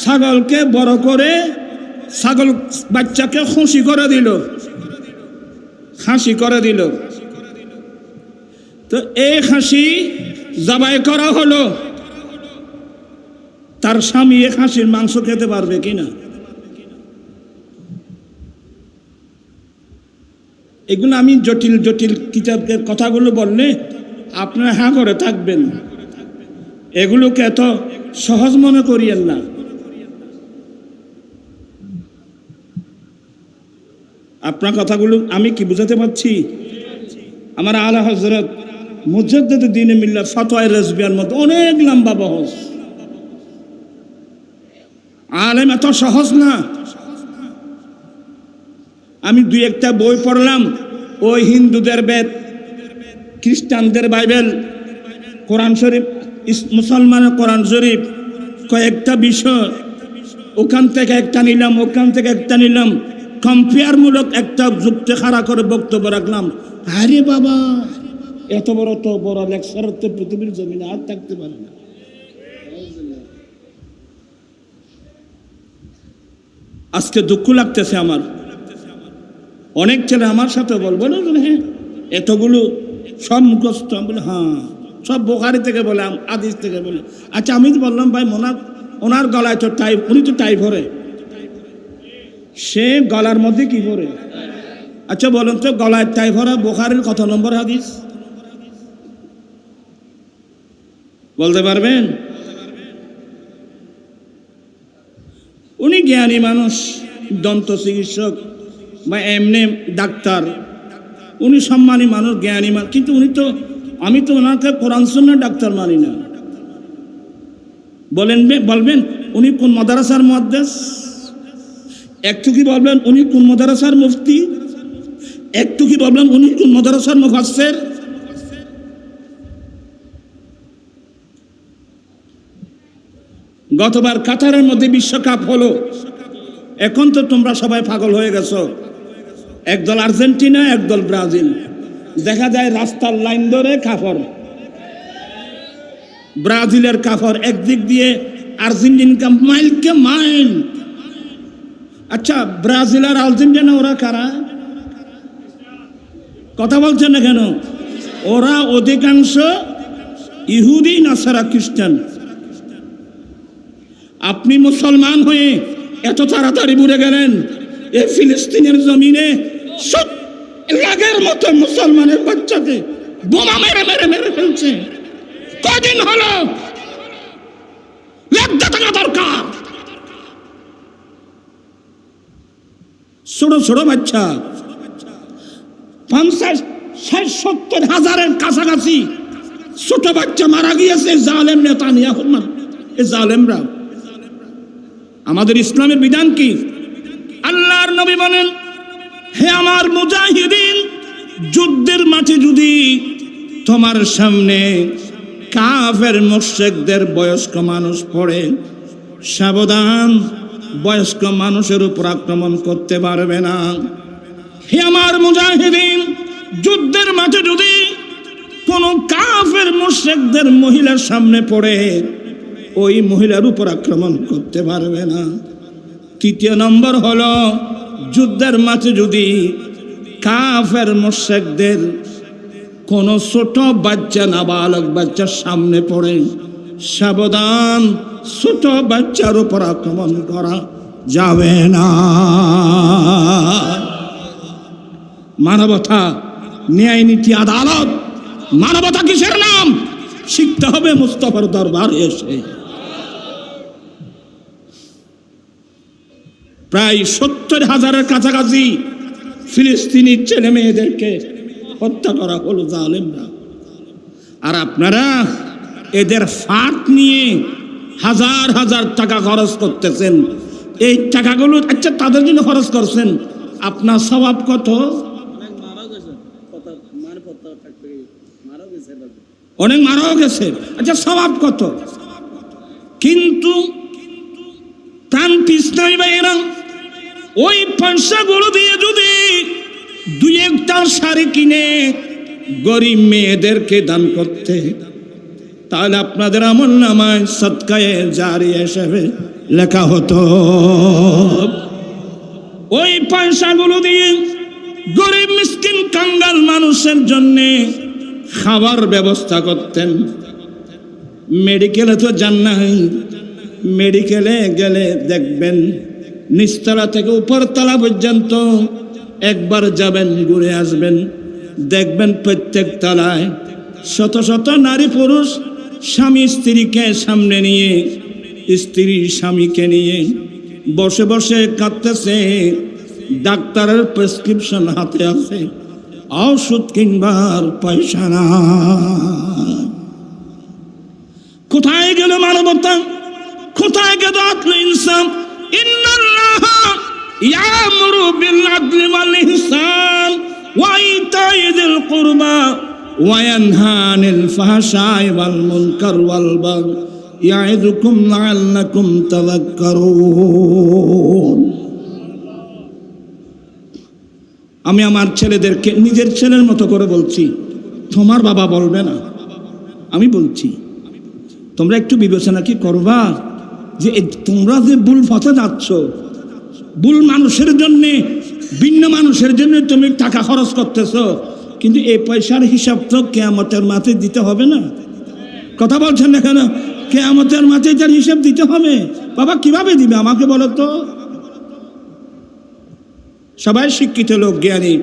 ছাগলকে বড় করে, ছাগল বাচ্চাকে খাসি করে দিল। তো এই খাসি জবাই করা হলো। তার স্বামী এই খাসির মাংস খেতে পারবে কিনা? এগুলো আমি জটিল কিতাবের কথাগুলো বললে আপনারা হ্যাঁ করে থাকবেন। এগুলোকে এত সহজ মনে করিয়েন না। আপনার কথাগুলো আমি কি বুঝাতে পারছি? আমার আলা হযরত মুজাদ্দিদ দ্বীন মিল্লাত ফাতওয়ায়ে রাজবিয়ার মধ্যে অনেক লম্বা বহস। আলেম এত সহজ না। আমি দুই একটা বই পড়লাম, ওই হিন্দুদের বেদ, খ্রিস্টানদের বাইবেল, কোরআন শরীফ, মুসলমানের কোরআন শরীফ, কয়েকটা বিষয় ওখান থেকে একটা নিলাম, ওখান থেকে একটা নিলাম, কম্পেয়ারমূলক একটা যুক্তি খাড়া করে বক্তব্য রাখলাম। আরে বাবা, এত বড় লেকচার তো পৃথিবীর জমিনে আর থাকতে পারে না। আজকে দুঃখ লাগতেছে আমার। অনেক ছেলে আমার সাথে বলবো না, হ্যাঁ এতগুলো সব মুখস্থ। আমি বলি হ্যাঁ, সব বুখারী থেকে বলে, হাদিস থেকে বলে। আচ্ছা আমি তো বললাম ভাই, ওনার গলায় তো টাই, উনি তো টাই ভরে, সে গলার মধ্যে কি ভরে? আচ্ছা বলুন তো, গলায় টাই ভরা বুখারীর কত নম্বর হাদিস বলতে পারবেন? উনি জ্ঞানী মানুষ, দন্ত চিকিৎসক বা এমনি ডাক্তার, উনি সম্মানী মানুষ, জ্ঞানী মানুষ, কিন্তু আমি তো ওনাকে কোরআন সুন্নাহ ডাক্তার মানি না। বলবেন উনি কোন মাদ্রাসার মুহাদ্দিস? একটু কি বলবেন উনি কোন মাদ্রাসার মুফতি? একটু কি বলবেন উনি কোন মাদ্রাসার মুফাসসির? গতবার কাতারের মধ্যে বিশ্বকাপ হলো, এখন তো তোমরা সবাই পাগল হয়ে গেছো। একদল আর্জেন্টিনা, একদল ব্রাজিল। দেখা যায় রাস্তার লাইন ধরে কাফর, ব্রাজিলের কাফর, একদিক দিয়ে আর্জেন্টিনা মাইলকে মাইল। আচ্ছা, ব্রাজিল আর আর্জেন্টিনা ওরা কারা? কথা বলছেন না কেন? ওরা অধিকাংশ ইহুদি, নাসারা, খ্রিস্টান। আপনি মুসলমান হয়ে এত তাড়াতাড়ি বুড়ে গেলেন। এই ফিলিস্তিনের জমিনে লাগের মতো মুসলমানের বাচ্চাকে বোমা মেরে মেরে মেরে ফেলছে। কদিন হলো? লজ্জা থাকা দরকার। ছোট ছোট বাচ্চা 50-60-70 হাজারের কাছাকাছি ছোট বাচ্চা মারা গিয়েছে জালেম নেতানিয়াহু। এই জালেমরা। আমাদের ইসলামের বিধান কি? আল্লাহর নবী বলেন, হে আমার মুজাহিদিন, যুদ্ধের মাঠে যদি তোমার সামনে কাফের মুশরিকদের বয়স্ক মানুষ পড়ে, সাবধান, বয়স্ক মানুষের উপর আক্রমণ করতে পারবে না। হে আমার মুজাহিদিন, যুদ্ধের মাঠে যদি কোনো কাফের মুশরিকদের মহিলার সামনে পড়ে, ওই মহিলার উপর আক্রমণ করতে পারবে না। তৃতীয় নম্বর হলো, যুদ্ধের মাঠে যদি কাফের মুশরিকদের কোনো ছোট বাচ্চা, নাবালক বাচ্চার সামনে পড়ে, সাবধান, ছোট বাচ্চার উপর আক্রমণ করা যাবে না। মানবতা, ন্যায় নীতি, আদালত। মানবতা কিসের নাম? শিখতে হবে মুস্তাফার দরবারে এসে। প্রায় 70,000-এর কাছাকাছি ফিলিস্তিনি ছেলে মেয়েদেরকে হত্যা করা হলো জালেমরা। আর আপনারা এদের ফাঁদ নিয়ে হাজার হাজার টাকা খরচ করতেছেন। এই টাকাগুলো, আচ্ছা, তাদের জন্য খরচ করছেন, আপনার স্বভাব কত? অনেক মারাও গেছে। আচ্ছা, স্বভাব কত? কিন্তু প্রাণ তৃষ্ণাই ভাইয়েরা, ওই পয়সাগুলো দিয়ে যদি 2-1টা শাড়ি কিনে গরিব মেয়েদেরকে দান করতে, তাহলে আপনাদের আমলনামায় সদকায়ে জারিয়া হিসেবে লেখা হতো। ওই পয়সাগুলো দিয়ে গরিব মিসকিন কাঙ্গাল মানুষের জন্য খাবার ব্যবস্থা করতেন। মেডিকেলে তো যান নাই, মেডিকেলে গেলে দেখবেন নিচতলা থেকে উপরতলা পর্যন্ত একবার যাবেন, ঘুরে আসবেন, দেখবেন প্রত্যেক তলায় শত শত নারী পুরুষ স্বামী স্ত্রীকে সামনে নিয়ে, স্ত্রী স্বামীকে নিয়ে বসে বসে কাঁদতেছে। ডাক্তারের প্রেসক্রিপশন হাতে আছে, ওষুধ কিনবার পয়সা না। কোথায় গেল মানবতা? কোথায় গেল আদলে ইনসাফ? ইন্নাল্লাহা ইয়ামুরু বিল আদলি ওয়াল ইহসান ওয়া ইতাই যিল কুরবা ওয়া ইয়ানহা আনিল ফাহশাই ওয়াল মুনকার ওয়াল বাগই ইয়াইদুকুম লাআল্লাকুম তাযাক্কারুন। আমি আমার ছেলেদেরকে নিজের ছেলের মতো করে বলছি, তোমার বাবা বলবে না, আমি বলছি। তোমরা একটু বিবেচনা কি করবা যে তোমরা যে ভুল পথে যাচ্ছ, ভুল মানুষের জন্যে, ভিন্ন মানুষের জন্য তুমি টাকা খরচ করতেছ, কিন্তু এই পয়সার হিসাব তো কিয়ামতের মাঠে দিতে হবে না? কথা বলছেন না কেন? কিয়ামতের মাঠে তার হিসাব দিতে হবে। বাবা কিভাবে দিবে আমাকে বলো তো? সবাই শিক্ষিত লোক, জ্ঞানী,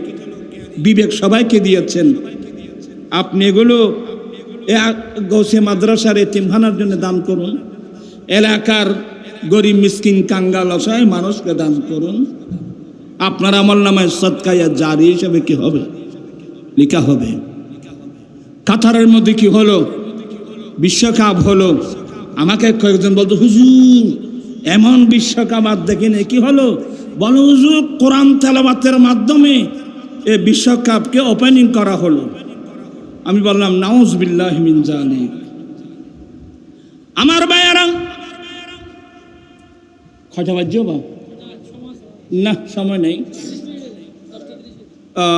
বিবেক সবাইকে দিয়েছেন। আপনি এগুলো গৌসে মাদ্রাসার এতিমখানার জন্য দান করুন, এলাকার গরিব মিসকিন কাঙ্গাল অসহায় মানুষকে দান করুন। আপনার আমলনামায় সদকায়ে জারি হিসেবে কি হবে? লেখা হবে। কাতারের মধ্যে কি হলো, বিশ্বকাপ হলো। আমাকে কয়েকজন বলতো, হুজুর এমন বিশ্বকাপ আর দেখিনি। কি হলো? বলো হুজুর কোরআন তেলাওয়াতের মাধ্যমে এই বিশ্বকাপকে ওপেনিং করা হলো। আমি বললাম নাউজুবিল্লাহি মিন যালিক। আমার ভাইয়ারা, কয়টা বাজছে বা না, সময় নেই,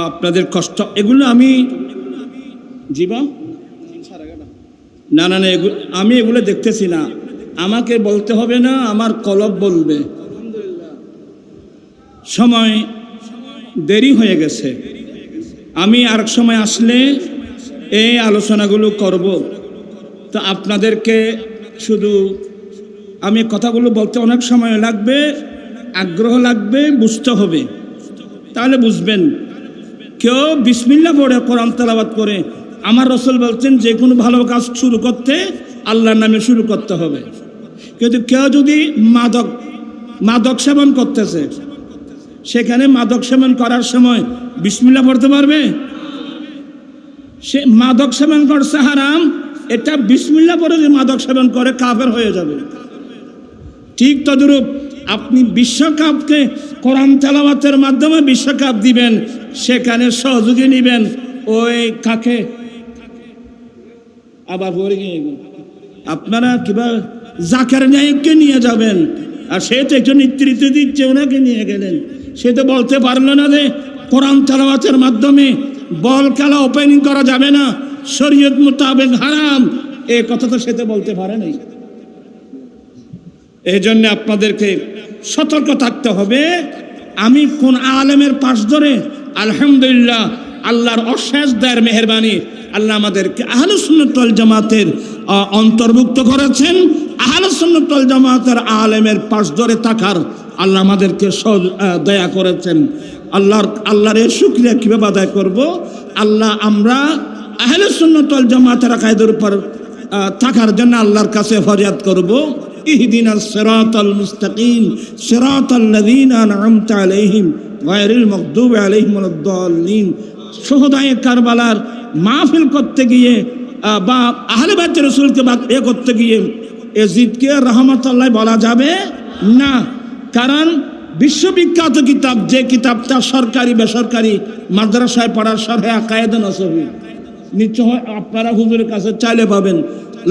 আপনাদের কষ্ট। এগুলো আমি জীবা না না না, আমি এগুলো দেখতেছি না। আমাকে বলতে হবে না, আমার কলব বলবে। সময় দেরি হয়ে গেছে। আমি আরেক সময় আসলে এই আলোচনাগুলো করব। তো আপনাদেরকে শুধু আমি কথাগুলো বলতে অনেক সময় লাগবে, আগ্রহ লাগবে, বুঝতে হবে, তাহলে বুঝবেন। কেউ বিসমিল্লাহ পড়ে কোরআন তেলাওয়াত করে, আমার রাসূল বলছেন যে কোনো ভালো কাজ শুরু করতে আল্লাহর নামে শুরু করতে হবে। কিন্তু কেউ যদি মাদক সেবন করতেছে, সেখানে মাদক সেবন করার সময় বিসমিল্লাহ পড়তে পারবে? সে মাদক সেবন করছে হারাম, এটা বিসমিল্লাহ পড়ে যে মাদক সেবন করে কাফের হয়ে যাবে। ঠিক তদ্রূপ আপনি বিশ্বকাপকে কোরআন তেলাওয়াতের মাধ্যমে বিশ্বকাপ দিবেন, সেখানে সহযোগী নেবেন ওই কাকে আবার পরে গিয়ে আপনারা কিবা জাকের নায়ককে নিয়ে যাবেন, আর সে তো একটু নেতৃত্ব দিচ্ছে, ওনাকে নিয়ে গেলেন। সে তো বলতে পারলো না যে কোরআন তেলাওয়াতের মাধ্যমে বল খেলা ওপেনিং করা যাবে না, শরীয়ত মোতাবেক হারাম। এই কথা তো সে তো বলতে পারে নাই। এই জন্য আপনাদেরকে সতর্ক থাকতে হবে। আমি কোন আলেমের পাশ ধরে, আলহামদুলিল্লাহ আল্লাহর অশেষ দয়ার মেহেরবানি, আল্লাহ আমাদেরকে আহলে সুন্নাত ওয়াল জামাতের অন্তর্ভুক্ত করেছেন। আহলে সুন্নাত ওয়াল জামাতের আলেমের পাশ ধরে থাকার আল্লাহ আমাদেরকে দয়া করেছেন। আল্লাহর এই শুকরিয়া কিভাবে আদায় করব? আল্লাহ আমরা আহলে সুন্নাত ওয়াল জামাতের আকিদার উপর থাকার জন্য আল্লাহর কাছে ফরিয়াদ করব, ইহদিনাস সিরাতাল মুস্তাকিম সিরাতাল্লাযীনা আন'আমতা আলাইহিম গায়রিল মাগদুবি আলাইহিম ওয়ালাদ-দাল্লিন। শুহাদায়ে কারবালার মাহফিল করতে গিয়ে বা আহলে বাইত রাসূলকে করতে গিয়ে ইয়াজিদকে রাহমাতুল্লাহ বলা যাবে না। কারণ বিশ্ববিখ্যাত কিতাব, যে কিতাবটা সরকারি বেসরকারি মাদ্রাসায় পড়ার শরহে আকায়েদে নসবী, নিশ্চয় আপনারা হুজুরের কাছে চাইলে পাবেন।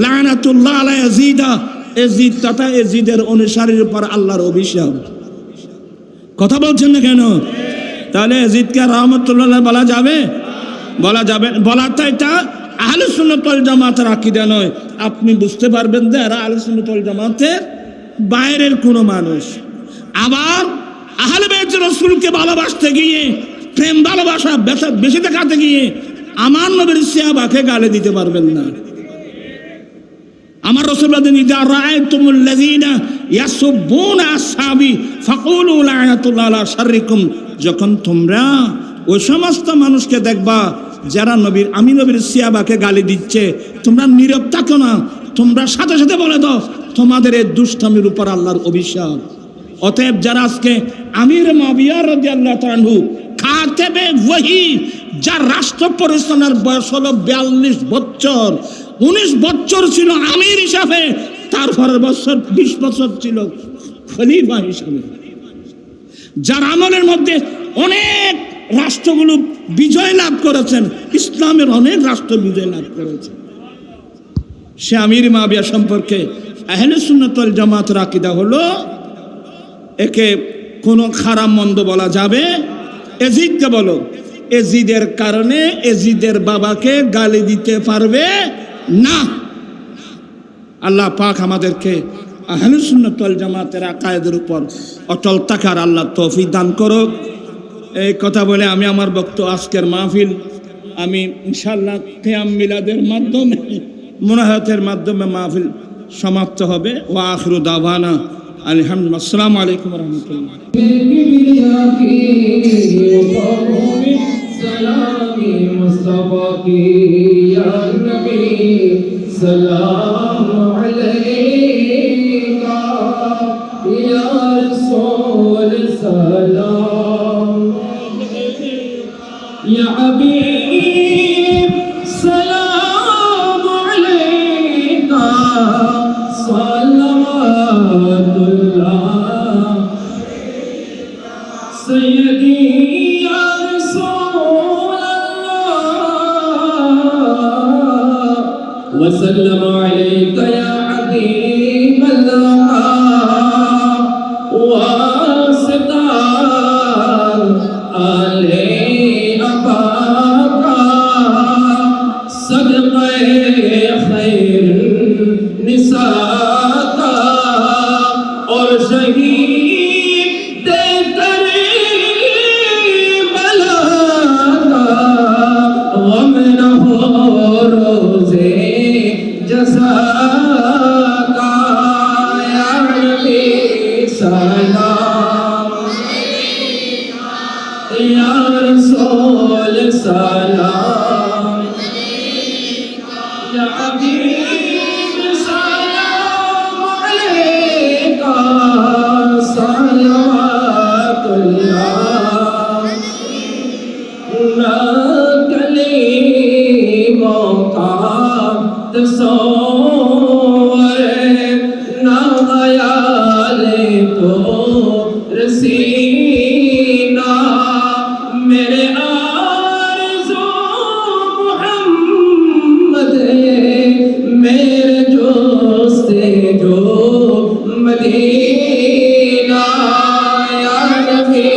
লানাতুল্লাহ আলা ইয়াজিদা, ইয়াজিদ তথা ইয়াজিদের অনুসারীর উপর আল্লাহর অভিশাপ। কথা বলছেন না কেন? তাহলে ইয়াজিদকে রাহমাতুল্লাহ বলা যাবে? বলা যাবে? বলাটা এটা আহলে সুন্নাত ওয়াল জামাতের আকীদা নয়। আপনি বুঝতে পারবেন যে এরা আহলে সুন্নাত ওয়াল জামাতের বাইরের কোনো মানুষ। আবার আহলে বাইত রাসূলকে ভালোবাসতে গিয়ে, প্রেম ভালোবাসা বেশি দেখাতে গিয়ে আমার নবীর সাহাবাকে গালি দিতে পারবেন না। আমার রাসূল বলেন, ইযা রাআইতুমুল লাযীনা ইয়াসুবুনা আসহাবি ফাকুলু লানাতুল্লাহি আলা শাররিকুম। যখন তোমরা ওই সমস্ত মানুষকে দেখবা যারা আমি নবীর সাহাবাকে গালি দিচ্ছে, তোমরা নীরব থাকো না, তোমরা সাথে সাথে বলে দাও তোমাদের এই দুষ্টামির উপর আল্লাহর অভিশাপ। অতএব যারা আজকে আমির মুআবিয়া রাদিয়াল্লাহু তাআলা আনহু খাতেবে ওহী, যার রাষ্ট্র পরিচালনার বয়স হলো 42 বছর, 19 বছর ছিল আমির হিসাবে, তারপরের বছর 20 বছর ছিল খলিফা হিসাবে, যার আমলের মধ্যে অনেক রাষ্ট্রগুলো বিজয় লাভ করেছেন, ইসলামের অনেক রাষ্ট্র বিজয় লাভ করেছে। সে আমির মুআবিয়া সম্পর্কে আহলে সুন্নাত ওয়াল জামাতের আকীদা হলো একে কোনো খারাপ মন্দ বলা যাবে। এজিদকে বলো, এজিদের কারণে এজিদের বাবাকে গালি দিতে পারবে না। আল্লাহ পাক আমাদেরকে আহলে সুন্নাত ওয়াল জামাতের আকায়েদের উপর অটল থাকার আল্লাহ তৌফিক দান করুক। এই কথা বলে আমি আমার বক্তব্য আজকের মাহফিল আমি ইনশাআল্লাহ কিয়াম মিলাদের মাধ্যমে, মুনাজাতের মাধ্যমে মাহফিল সমাপ্ত হবে। ওয়া আখিরু দাওয়ানা আলহামদুলিল্লাহ। আসসালামু আলাইকুম ওয়া রাহমাতুল্লাহ। يا حبيبي सल्लल्लाहु सय्यदी या रसूल अल्लाह वसल्लम अलैका या हबीब अल्लाह वास्तार आले अबाका सदक़े खैर निसा का और शहीद या रसूल सलाम या हबीब सलाम अलैका सल्लल्लाहु ना कलीमों का तस्वर ना ख्याले को रसीना मेरे आरज़ू मुहम्मद मेरे दोस्ते जो मदीना या नबी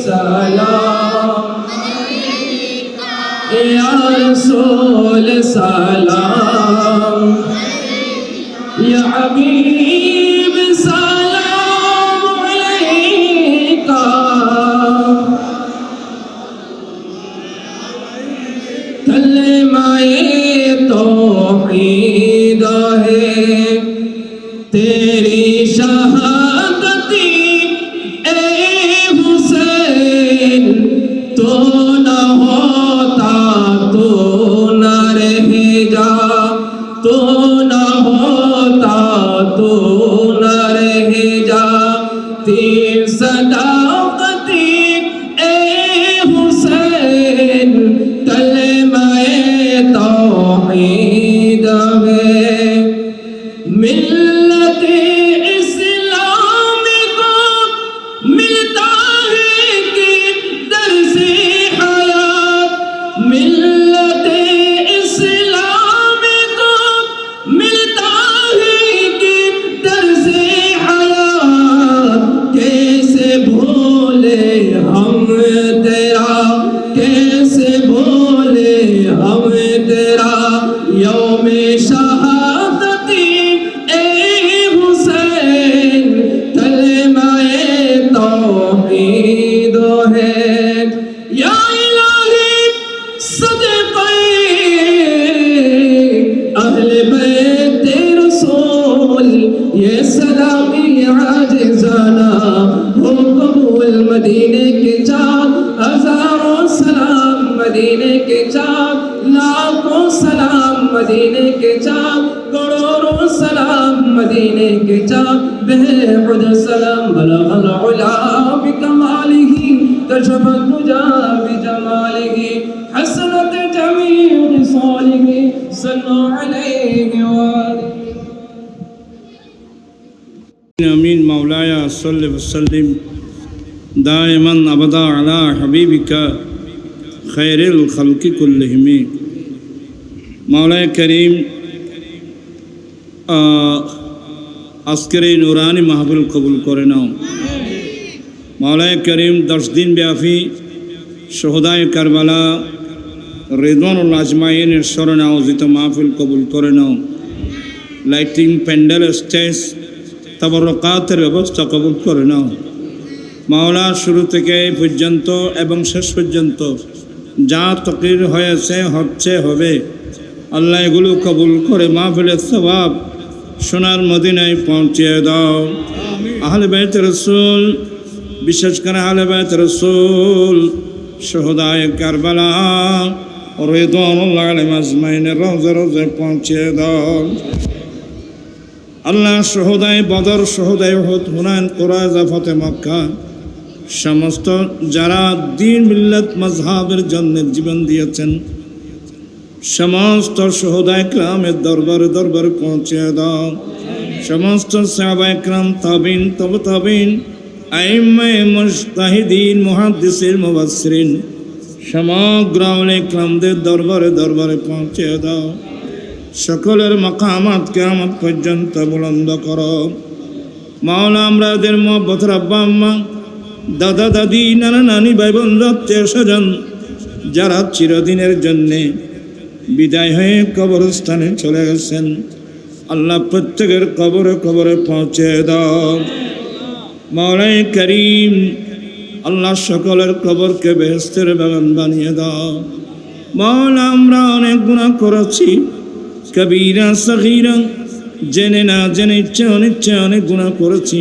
सलाम या रसूल सलाम या हबीब सलाम अलैका कलमाए तौहीद है तेरी शहादती ए हुसैन तो न होता तो न रह जा तो न होता तो न रह जा तीर सदाकती ए हुसैन कलमाए तौहीद है मिल्लत इस्लाम को मिलता है कि दर्स हयात मिल्लत इस्लाम को मिलता है कि दर्स हयात कैसे भूले हम तेरा कैसे भूले हम तेरा यौम शहादती ए हुसैन कलमाए तौहीद है या इलाही सदक़े अहले बैत रसूल ये सलामी आजिज़ाना हो कबूल मदीने के चाँद हजारों सलाम मदीने के चाँद लाखों सलाम मदीने के चाँद करोड़ों सलाम मदीने के चाँद बेहुद सलाम बलगल उला बिकमालिही कशफत दुजा बिजमालिही हसनत जमीउ खिसालिही सल्लु अलैहि व आमीन मौलाया सल्लि वसल्लिम दाइमन अबदा अला हबीबिका खैरिल खल्क़ि कुल्लिहिम मौलाए करीम আজকের এই নুরানি মাহফিল কবুল করে নাও মৌলায়ে করিম 10 দিন ব্যাপী শহদায়ে কারবালা রিদওয়ানুল আজমাইনের স্মরণে আয়োজিত মাহফিল কবুল করে নাও লাইটিং প্যান্ডেল স্টেজ তাবারুকাতের ব্যবস্থা কবুল করে নাও মাওলা শুরু থেকে পর্যন্ত এবং শেষ পর্যন্ত যা তাকদীর হয়েছে হচ্ছে হবে আল্লাহ এগুলো কবুল করে মাহফিলের সওয়াব সোনার মদিনায় পৌঁছিয়ে দাও আহলে বাইত রাসূল বিশেষ করে আহলে বাইত রাসূল শহদায়ে কারবালা রিদওয়ানুল্লাহি আলাইহিম আজমাইনের রওজা রওজা পৌঁছিয়ে দাও আল্লাহ শহদায়ে বদর শহদায়ে উহুদ হুনাইন কুরাইজা ফাতে মক্কা সমস্ত যারা দ্বীন মিল্লাত মাযহাবের জন্য জীবন দিয়েছেন সমস্ত শুহাদা ইকরামের দরবারে দরবারে পৌঁছে দাও। সমস্ত সাহাবা ইকরাম, তাবিন, তবে তাবিন, আইম্মায়ে মুজতাহিদিন, মুহাদ্দিসিন, মুফাসসিরিন, সমগ্র আউলিয়া ইকরামদের দরবারে দরবারে পৌঁছে দাও। সকলের মাকামাত কিয়ামত পর্যন্ত বুলন্দ করো। মাওলা, আমরা এদের মহব্বতের আব্বা আম্মা, দাদা দাদি, নানা নানি, ভাই বোন, আত্মীয় স্বজন যারা চিরদিনের জন্যে বিদায় হয়ে কবরস্থানে চলে গেছেন, আল্লাহ প্রত্যেকের কবরে কবরে পৌঁছে দাও। মাওলাই করিম, আল্লাহ সকলের কবরকে বেহেশতের বাগান বানিয়ে দাও। মাওলা, আমরা অনেক গুনাহ করেছি, কবিরা সগীরা, জেনে না জেনে, ইচ্ছে অনিচ্ছে অনেক গুনাহ করেছি।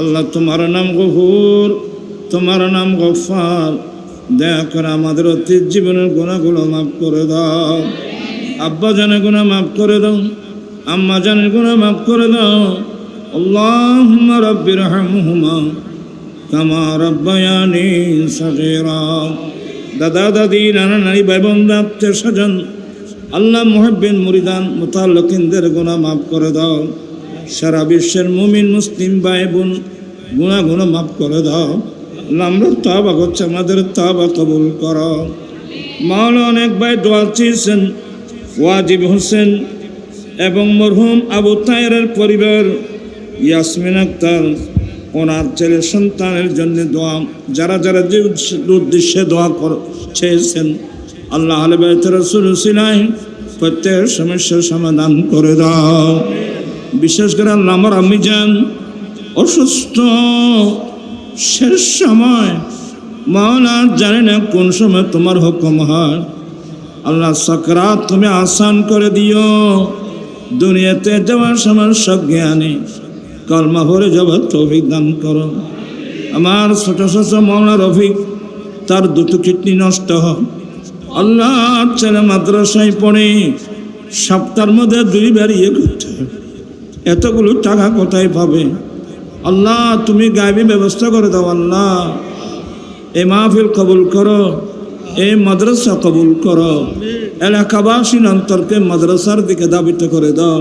আল্লাহ, তোমার নাম গফুর, তোমার নাম গফফার, দয়া করে আমাদের অতীত জীবনের গুনাহগুলো মাফ করে দাও। আব্বা জানের গুনাহ মাফ করে দাও, আম্মা জানের গুনাহ মাফ করে দাও। আল্লাহুম্মা রাব্বিরহামহুমা কামা রাব্বায়ানি সগীরা। দাদা দাদি, নানা নানি, ভাই বোন, আত্মীয় স্বজন, আল্লাহ মুহিব্বিন মুরিদান মুতাআল্লিকিনদের গুনাহ মাফ করে দাও। সারা বিশ্বের মুমিন মুসলিম ভাই বোন গুনাহ মাফ করে দাও। আল্লাহ, আমরা তওবা করছি, আমাদের তওবা কবুল করো। মাওলা, অনেক ভাই দোয়া চেয়েছেন, ওয়াজিব হোসেন এবং মরহুম আবু তাহেরের পরিবার, ইয়াসমিন আক্তার, ওনার ছেলে সন্তানের জন্য দোয়া, যারা যারা যে উদ্দেশ্যে দোয়া চেয়েছেন, আল্লাহ আহলে বাইত রাসূল সিলাই প্রত্যেক সমস্যার সমাধান করে দাও। বিশেষ করে আল্লাহ, আমার আম্মি জান অসুস্থ, শেষ সময়, মাওলা জানি না কোন সময় তোমার হুকুম হয়। আল্লাহ, সাকরাত তুমি আসান করে দিও। দুনিয়াতে যাওয়ার সময় সব জ্ঞানী কলমা ভরে যাবার তৌফিক দান করো। আমার ছোট ছোট মাওলা রফিক, তার দুটো কিডনি নষ্ট হয়। আল্লাহ, ছেলে মাদ্রাসায় পড়ে, সপ্তাহের মধ্যে 2 বার করতে হয়, এতগুলো টাকা কোথায় পাবে? আল্লাহ, তুমি গায়েবী ব্যবস্থা করে দাও। আল্লাহ, এই মাহফিল কবুল করো, এই মাদ্রাসা কবুল করো, এলাকাবাসীর অন্তরকে মাদ্রাসার দিকে দাবিত করে দাও।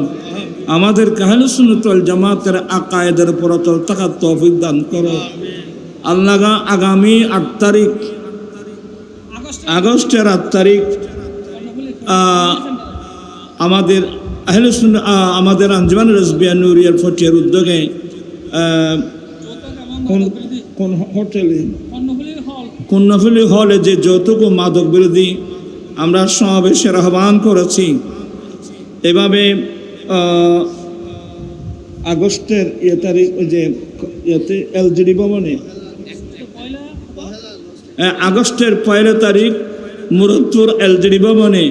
আমাদের আহলে সুন্নাত ওয়াল জামাতের আকায়েদের উপর অটল থাকার তৌফিক দান করো। আল্লাহ, আগামী 8 তারিখ, আগস্টের 8 তারিখ আমাদের আহলে সুন্নাত, আমাদের আঞ্জুমান রাসবিয়া নূরিয়ার ফটিয়ার উদ্যোগে কোন হোটেলে, কন্যাফুলি হলে যে যৌতুক ও মাদক বিরোধী আমরা সমাবেশের আহ্বান করেছি। এভাবে আগস্টের তারিখ, ওই যে এলজিডি ভবনে আগস্টের 1 তারিখ মুরাদপুর এলজিডি ভবনে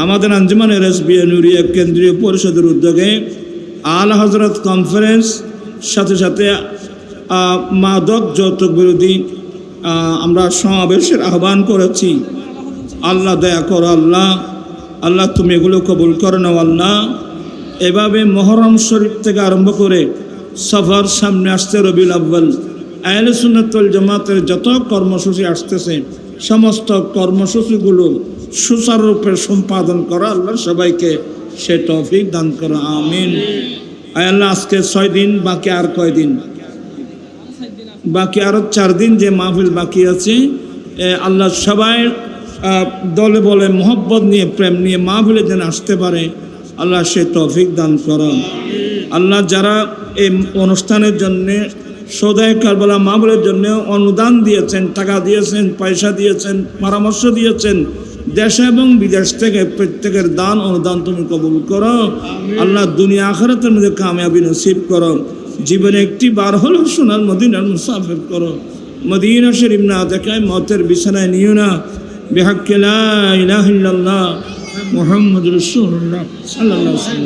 আমাদের আঞ্জুমানের রাসবিয়া নূরিয়া কেন্দ্রীয় পরিষদের উদ্যোগে আলা হযরত কনফারেন্স, সাথে সাথে মাদক যৌতুক বিরোধী আমরা সমাবেশের আহ্বান করেছি। আল্লাহ, দয়া করো। আল্লাহ, আল্লাহ তুমি এগুলো কবুল করে নাও। আল্লাহ, এভাবে মুহররম শরীফ থেকে আরম্ভ করে সফর সামনে আসছে, রবিউল আউয়াল, আহলে সুন্নাত ওয়াল জামাতের যত কর্মসূচি আসতেছে, সমস্ত কর্মসূচিগুলো সুচারুরূপে সম্পাদন করা আল্লাহ সবাইকে সে তৌফিক দান করো। আমিন। আয় আল্লাহ, আজকে 6 দিন, বাকি আর কয়দিন? বাকি আরো 4 দিন যে মাহফিল বাকি আছে। আল্লাহ সবাই দলে বলে মোহব্বত নিয়ে, প্রেম নিয়ে মাহফিলে যেন আসতে পারে, আল্লাহ সে তৌফিক দান করো। আল্লাহ, যারা এই অনুষ্ঠানের জন্য, সৌদায় কারবালা মাহফিলের জন্য অনুদান দিয়েছেন, টাকা দিয়েছেন, পয়সা দিয়েছেন, পরামর্শ দিয়েছেন, দেশে এবং বিদেশ থেকে প্রত্যেকের দান অনুদান তুমি কবুল করো। আল্লাহ, দুনিয়া আখিরাতের মধ্যে কামিয়াবি নসিব করো। জীবনে একটি বার হলো সোনার মদিনার মুসাফির করো। মদিনা শরীফ না দেখায় মতের বিছানায় নিও না। বিহাক্কি লা ইলাহা ইল্লাল্লাহ মুহাম্মাদুর রাসূলুল্লাহ সাল্লাল্লাহু আলাইহি ওয়াসাল্লাম।